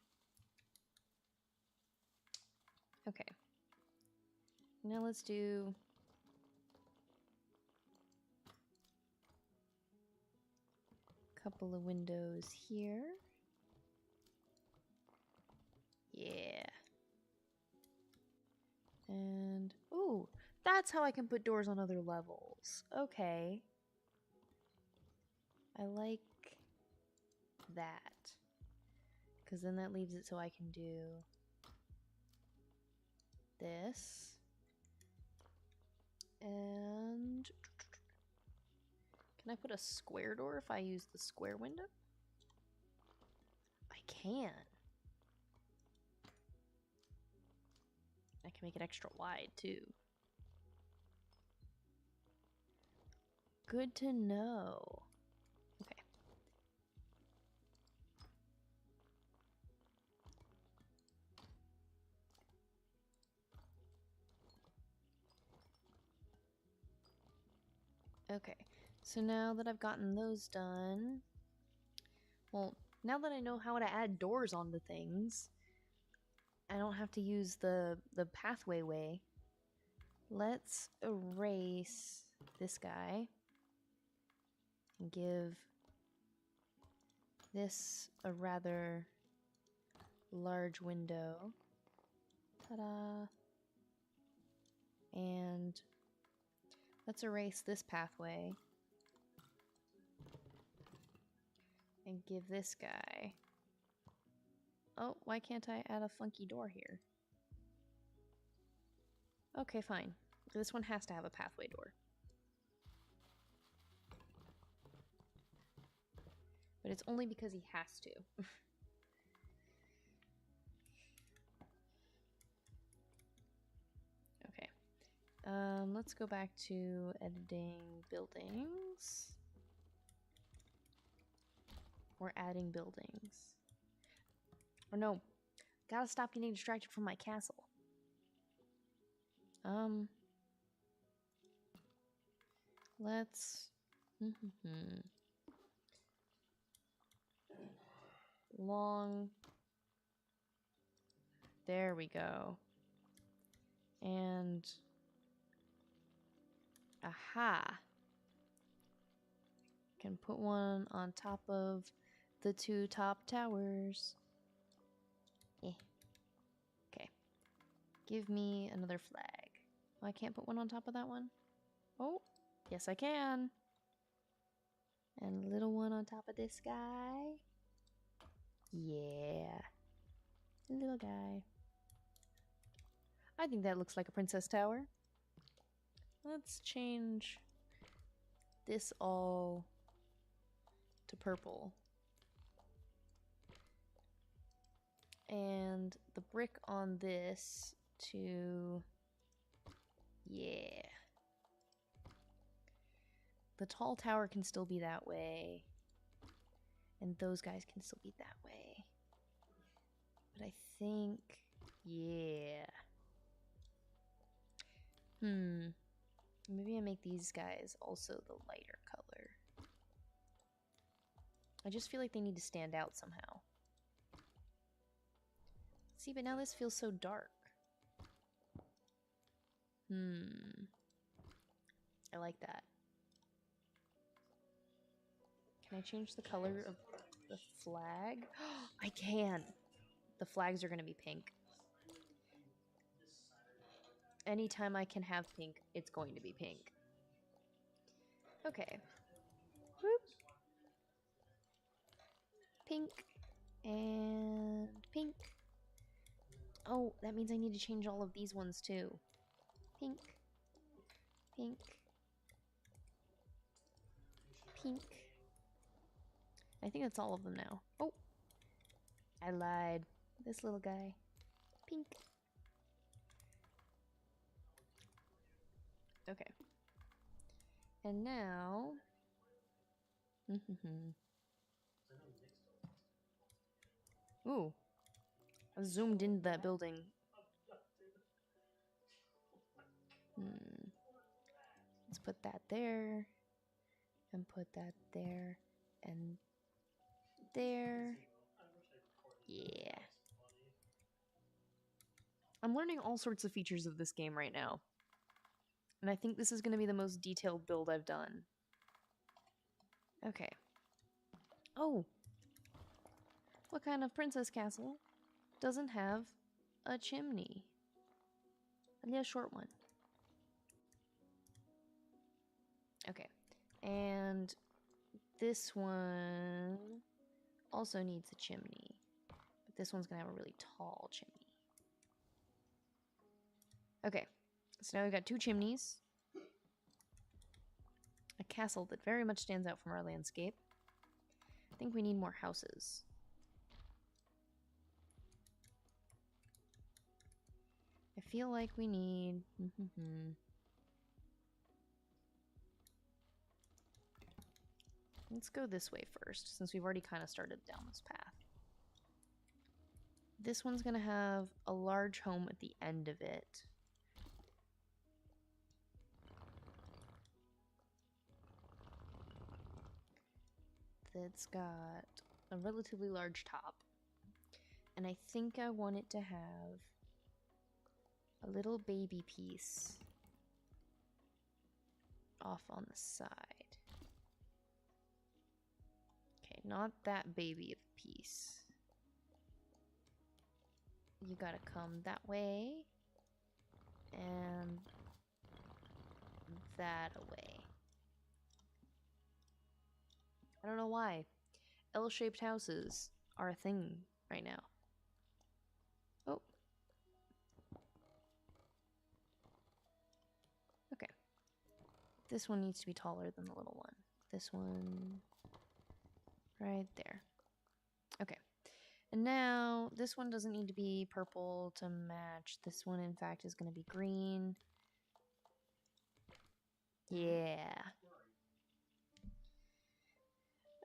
Okay. Now let's do a couple of windows here. Yeah. And, ooh, that's how I can put doors on other levels. Okay. I like that. Because then that leaves it so I can do this. And can I put a square door if I use the square window? I can. I can make it extra wide too. Good to know. Okay. Okay, so now that I've gotten those done, well, now that I know how to add doors onto things, I don't have to use the pathway way. Let's erase this guy and give this a rather large window. Ta-da! And let's erase this pathway and give this guy... Oh, why can't I add a funky door here? Okay, fine. This one has to have a pathway door. But it's only because he has to. Okay. Let's go back to editing buildings. Or adding buildings. Or no. Gotta stop getting distracted from my castle. Let's... Long... There we go. And... Aha! Can put one on top of the two top towers. Okay. Give me another flag. Oh, I can't put one on top of that one? Oh, yes I can. And a little one on top of this guy. Yeah. Little guy. I think that looks like a princess tower. Let's change this all to purple. And the brick on this to... Yeah. The tall tower can still be that way. And those guys can still be that way. But I think... Yeah. Maybe I make these guys also the lighter color. I just feel like they need to stand out somehow. See, but now this feels so dark. I like that. Can I change the color of the flag? I can! The flags are gonna be pink. Anytime I can have pink, it's going to be pink. Okay. Whoop. Pink. And pink. Oh, that means I need to change all of these ones too. Pink. Pink. Pink. I think that's all of them now. Oh, I lied. This little guy. Pink. Okay. And now... Ooh. I zoomed into that building. Let's put that there. And put that there. And there. Yeah. I'm learning all sorts of features of this game right now. And I think this is going to be the most detailed build I've done. Okay. Oh! What kind of princess castle doesn't have a chimney? Only a short one. Okay. And this one also needs a chimney. But this one's going to have a really tall chimney. Okay. So now we've got 2 chimneys. A castle that very much stands out from our landscape. I think we need more houses. I feel like we need... Let's go this way first, since we've already kind of started down this path. This one's going to have a large home at the end of it. That's got a relatively large top. And I think I want it to have a little baby piece off on the side. Okay, not that baby of a piece. You gotta come that way and that away. I don't know why. L-shaped houses are a thing right now. Oh. Okay. This one needs to be taller than the little one. This one right there. Okay. And now this one doesn't need to be purple to match. This one, in fact, is going to be green. Yeah.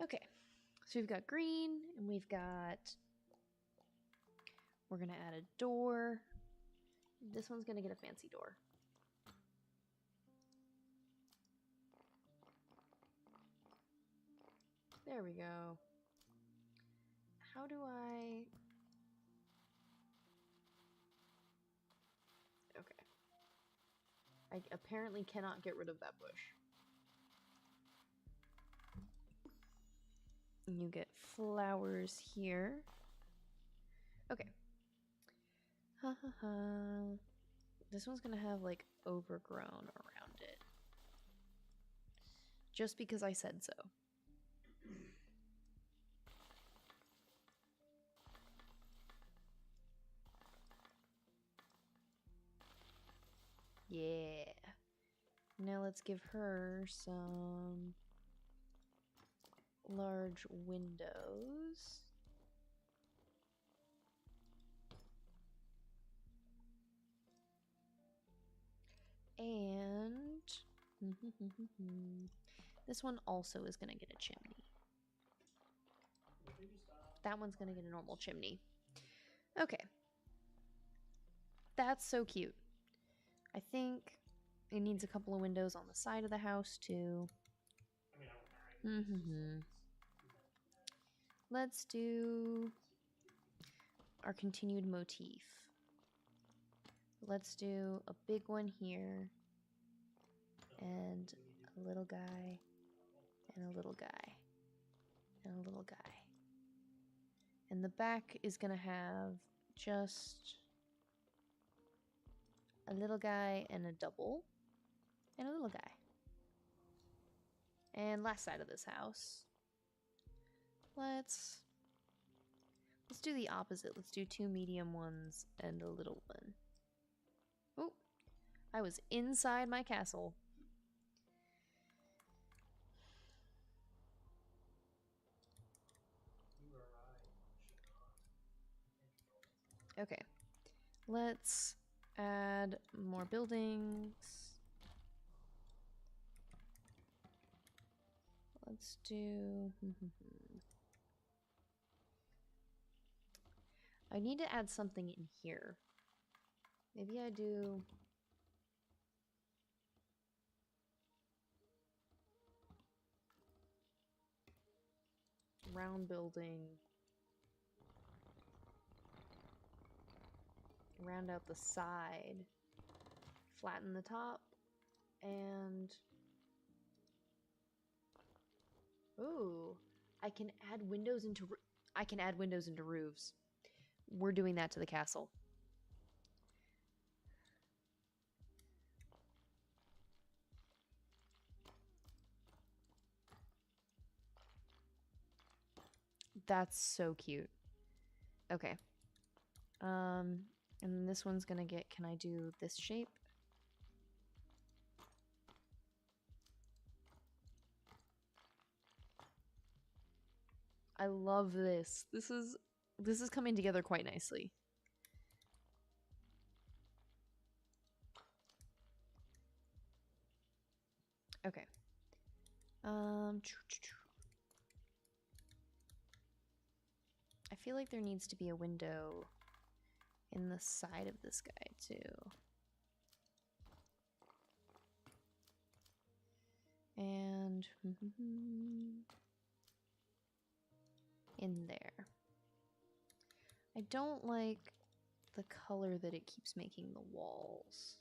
Okay. So we've got green, and we've got... We're going to add a door. This one's going to get a fancy door. There we go. How do I... Okay. I apparently cannot get rid of that bush. You get flowers here. Okay. Ha ha ha. This one's gonna have like overgrown around it. Just because I said so. Yeah. Now let's give her some large windows. And this one also is going to get a chimney. That one's going to get a normal chimney. Okay. That's so cute. I think it needs a couple of windows on the side of the house too. Let's do our continued motif. Let's do a big one here, and a little guy, and a little guy, and a little guy. And the back is gonna have just a little guy and a double, and a little guy. And last side of this house, let's do the opposite. Let's do 2 medium ones and a little one. Oh, I was inside my castle. Okay. Let's add more buildings. Let's do... I need to add something in here. Maybe I do... round building. Round out the side. Flatten the top. And... ooh. I can add windows into... I can add windows into roofs. We're doing that to the castle. That's so cute. Okay. And then this one's gonna get, can I do this shape? I love this. This is coming together quite nicely. Okay. I feel like there needs to be a window in the side of this guy too. And in there. I don't like the color that it keeps making the walls.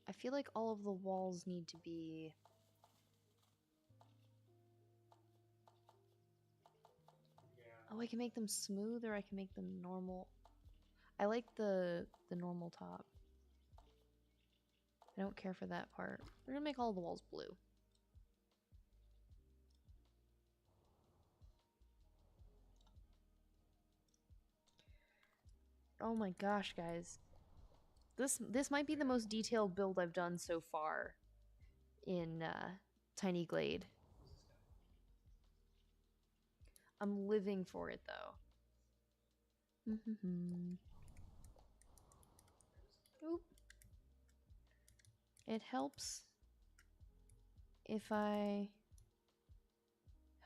I feel like all of the walls need to be... Yeah. oh, I can make them smooth or I can make them normal. I like the normal top. I don't care for that part. We're gonna make all the walls blue. Oh my gosh, guys. This might be the most detailed build I've done so far in Tiny Glade. I'm living for it though. Oop. It helps if I...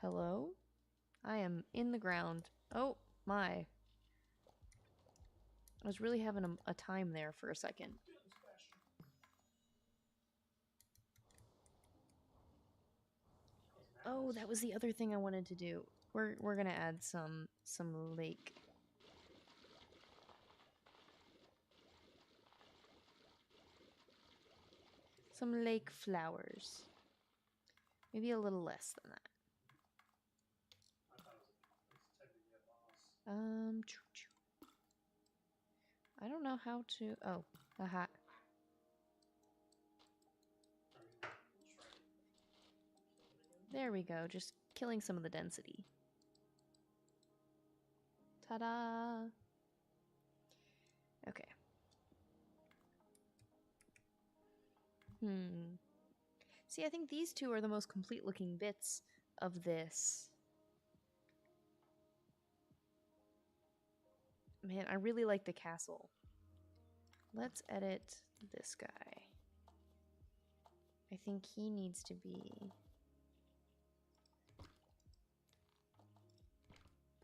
hello? I am in the ground. Oh my. I was really having a time there for a second. Oh, that was the other thing I wanted to do. We're gonna add some lake. Some lake flowers. Maybe a little less than that. I thought it was technically a boss. I don't know how to... oh, aha. There we go, just killing some of the density. Ta-da! Okay. See, I think these two are the most complete looking bits of this. Man, I really like the castle. Let's edit this guy. I think he needs to be...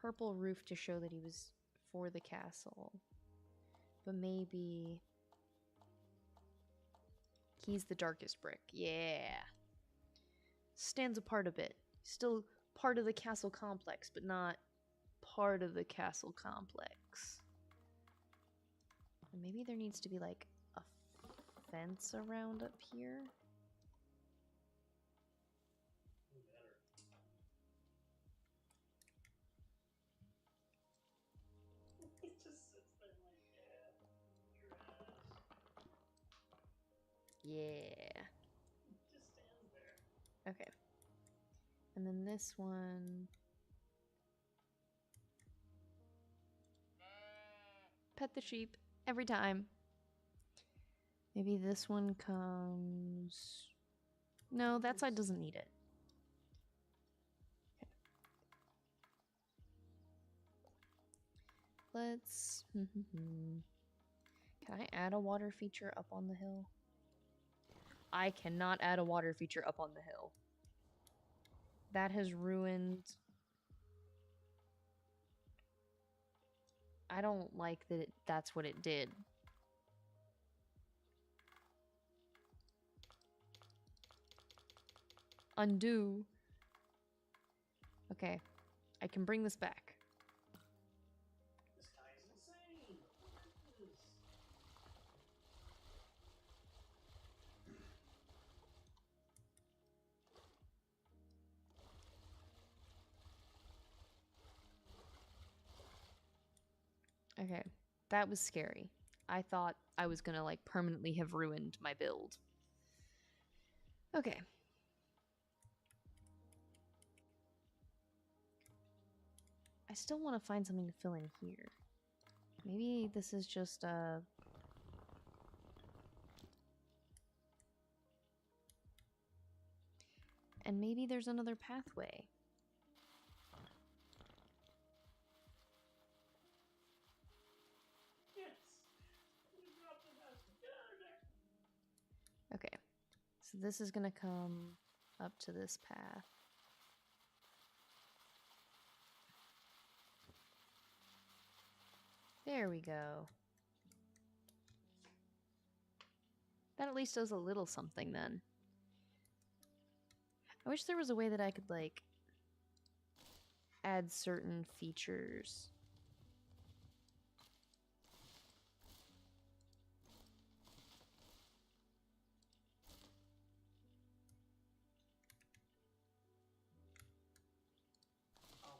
purple roof to show that he was for the castle. But maybe... he's the darkest brick. Yeah. Stands apart a bit. Still part of the castle complex, but not part of the castle complex. And maybe there needs to be like a fence around up here. It just sits there like, yeah, your ass. Yeah. It just stands there. Okay. And then this one... pet the sheep every time. Maybe this one comes... no, that side doesn't need it. Okay. Let's... Can I add a water feature up on the hill? I cannot add a water feature up on the hill. That has ruined... I don't like that that's what it did. Undo. Okay. I can bring this back. This guy's insane. What is this? Okay. That was scary. I thought I was gonna, like, permanently have ruined my build. Okay. I still want to find something to fill in here. Maybe this is just and maybe there's another pathway. Yes. You dropped the basket. Get out of there. Okay. So this is gonna come up to this path. There we go. That at least does a little something then. I wish there was a way that I could, like, add certain features.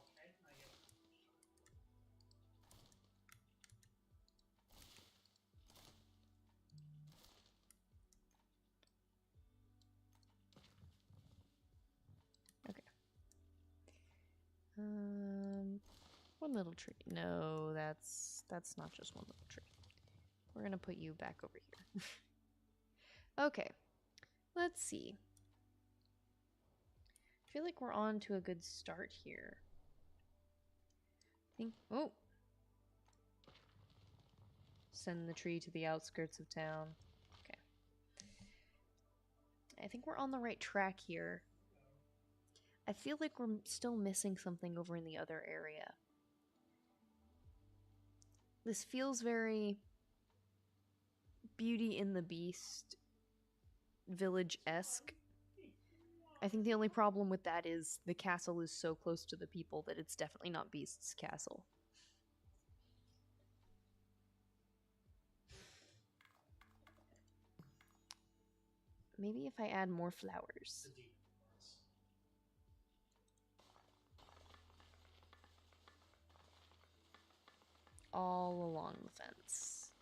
Okay, I get it. One little tree. No, that's not just one little tree. We're gonna put you back over here. Okay, let's see. I feel like we're on to a good start here. Oh! Send the tree to the outskirts of town. Okay. I think we're on the right track here. I feel like we're still missing something over in the other area. This feels very Beauty and the Beast village-esque. I think the only problem with that is the castle is so close to the people that it's definitely not Beast's castle. Maybe if I add more flowers. The demon forest. All along the fence.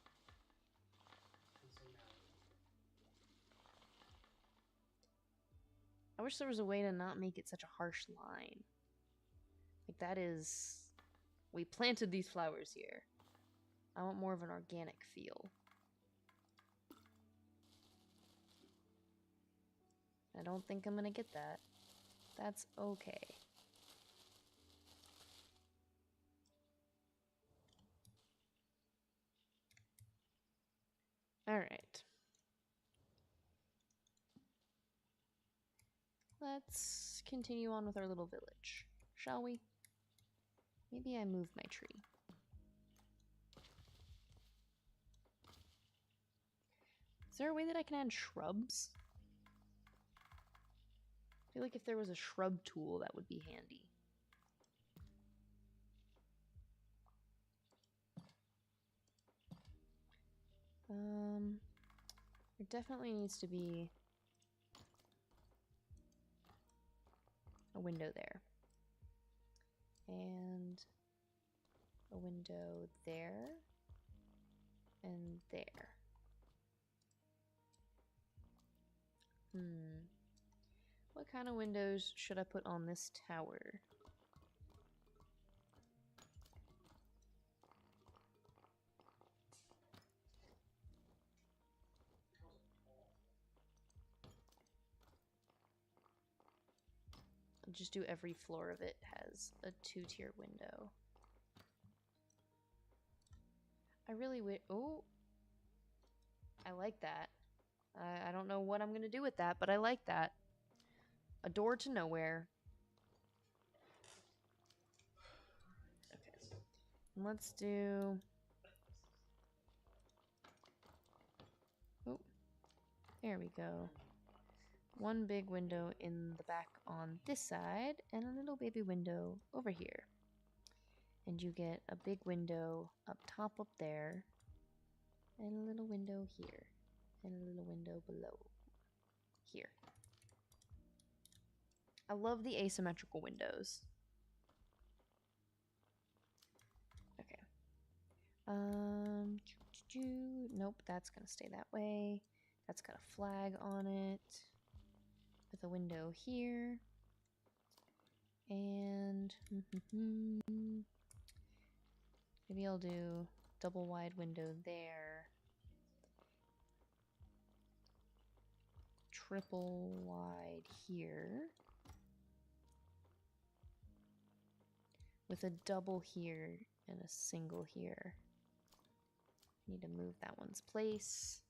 And so now I wish there was a way to not make it such a harsh line. Like, that is... We planted these flowers here. I want more of an organic feel. I don't think I'm gonna get that. That's okay. Alright. Let's continue on with our little village, shall we? Maybe I move my tree. Is there a way that I can add shrubs? I feel like if there was a shrub tool, that would be handy. There definitely needs to be a window there. And a window there. And there. What kind of windows should I put on this tower? I'll just do every floor of it has a 2-tier window. I really would. Oh, I like that. I don't know what I'm gonna do with that, but I like that. A door to nowhere. Okay. Let's do. Oh, there we go. One big window in the back on this side, and a little baby window over here. And you get a big window up top up there, and a little window here, and a little window below here. I love the asymmetrical windows. Okay. Nope, that's gonna stay that way. That's got a flag on it with a window here. And maybe I'll do double wide window there. Triple wide here. With a double here and a single here. Need to move that one's place.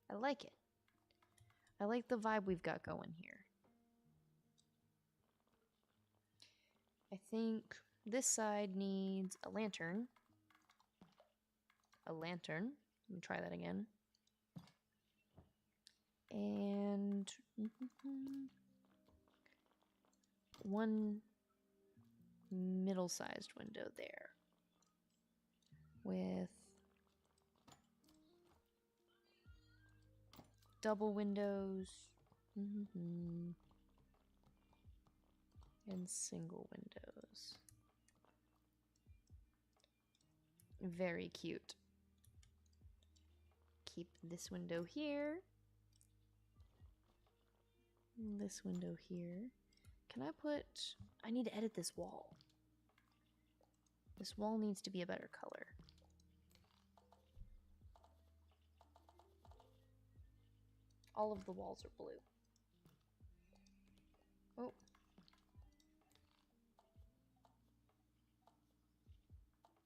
I like it. I like the vibe we've got going here. I think this side needs a lantern. A lantern. Let me try that again. And one middle-sized window there with double windows and single windows. Very cute. Keep this window here. This window here. Can I put... I need to edit this wall. This wall needs to be a better color. All of the walls are blue. Oh.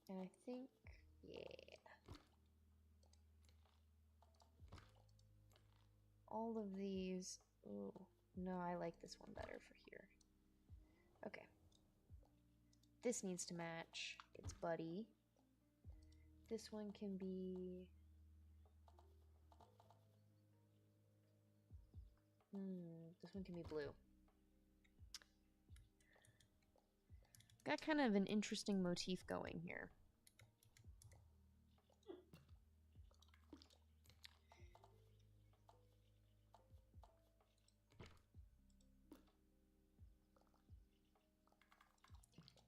And I think, yeah. All of these, oh, no, I like this one better for here. Okay. This needs to match its buddy. This one can be... this one can be blue. Got kind of an interesting motif going here.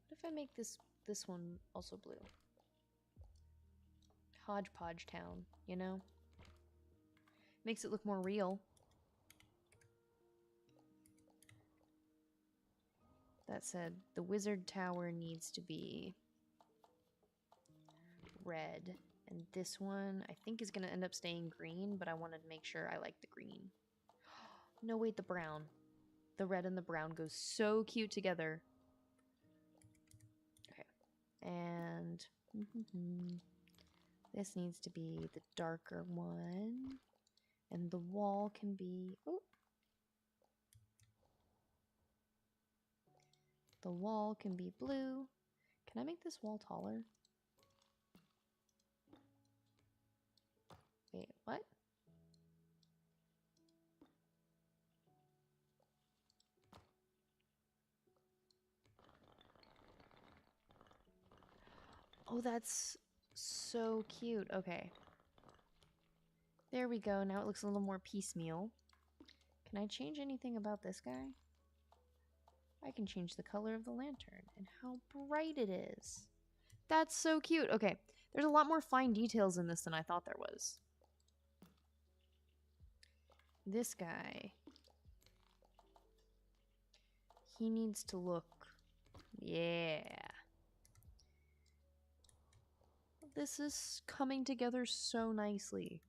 What if I make this one also blue? Hodgepodge town, you know? Makes it look more real. That said, the wizard tower needs to be red. And this one, I think, is going to end up staying green, but I wanted to make sure I like the green. No, wait, the brown. The red and the brown go so cute together. Okay. And this needs to be the darker one. And the wall can be... Oh. The wall can be blue. Can I make this wall taller? Wait, what? Oh, that's so cute. Okay. There we go. Now it looks a little more piecemeal. Can I change anything about this guy? I can change the color of the lantern and how bright it is. That's so cute. Okay, there's a lot more fine details in this than I thought there was. This guy. He needs to look... Yeah. This is coming together so nicely.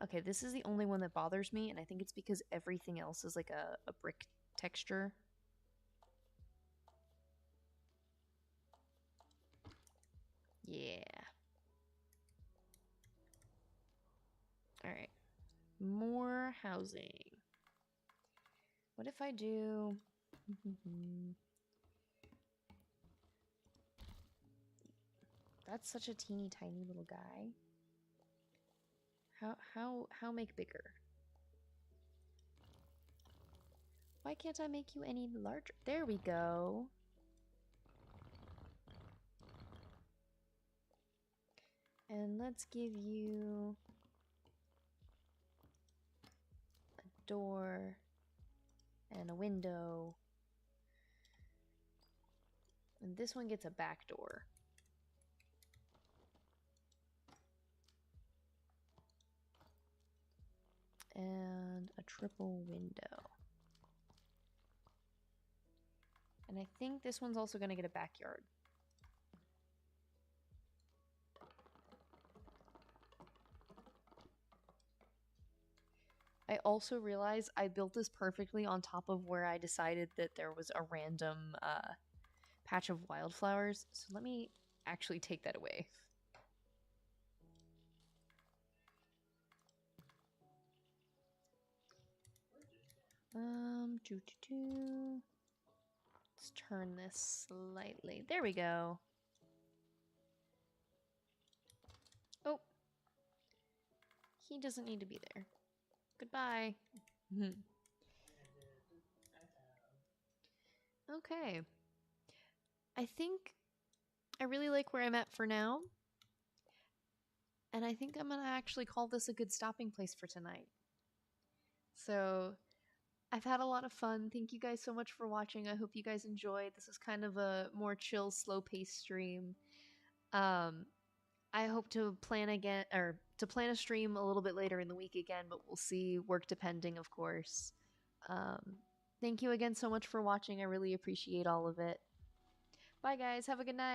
Okay, this is the only one that bothers me, and I think it's because everything else is like a brick texture. Yeah. more housing. What if I do... That's such a teeny tiny little guy. How make bigger? Why can't I make you any larger? There we go. And let's give you a door and a window. And this one gets a back door. And a triple window. And I think this one's also going to get a backyard. I also realized I built this perfectly on top of where I decided that there was a random patch of wildflowers. So let me actually take that away. Let's turn this slightly. There we go. Oh. He doesn't need to be there. Goodbye. Okay. I think I really like where I'm at for now. And I think I'm going to actually call this a good stopping place for tonight. So I've had a lot of fun. Thank you guys so much for watching. I hope you guys enjoyed. This is kind of a more chill, slow-paced stream. I hope to plan again, or to plan a stream a little bit later in the week again, but we'll see, work depending, of course. Thank you again so much for watching. I really appreciate all of it. Bye, guys. Have a good night.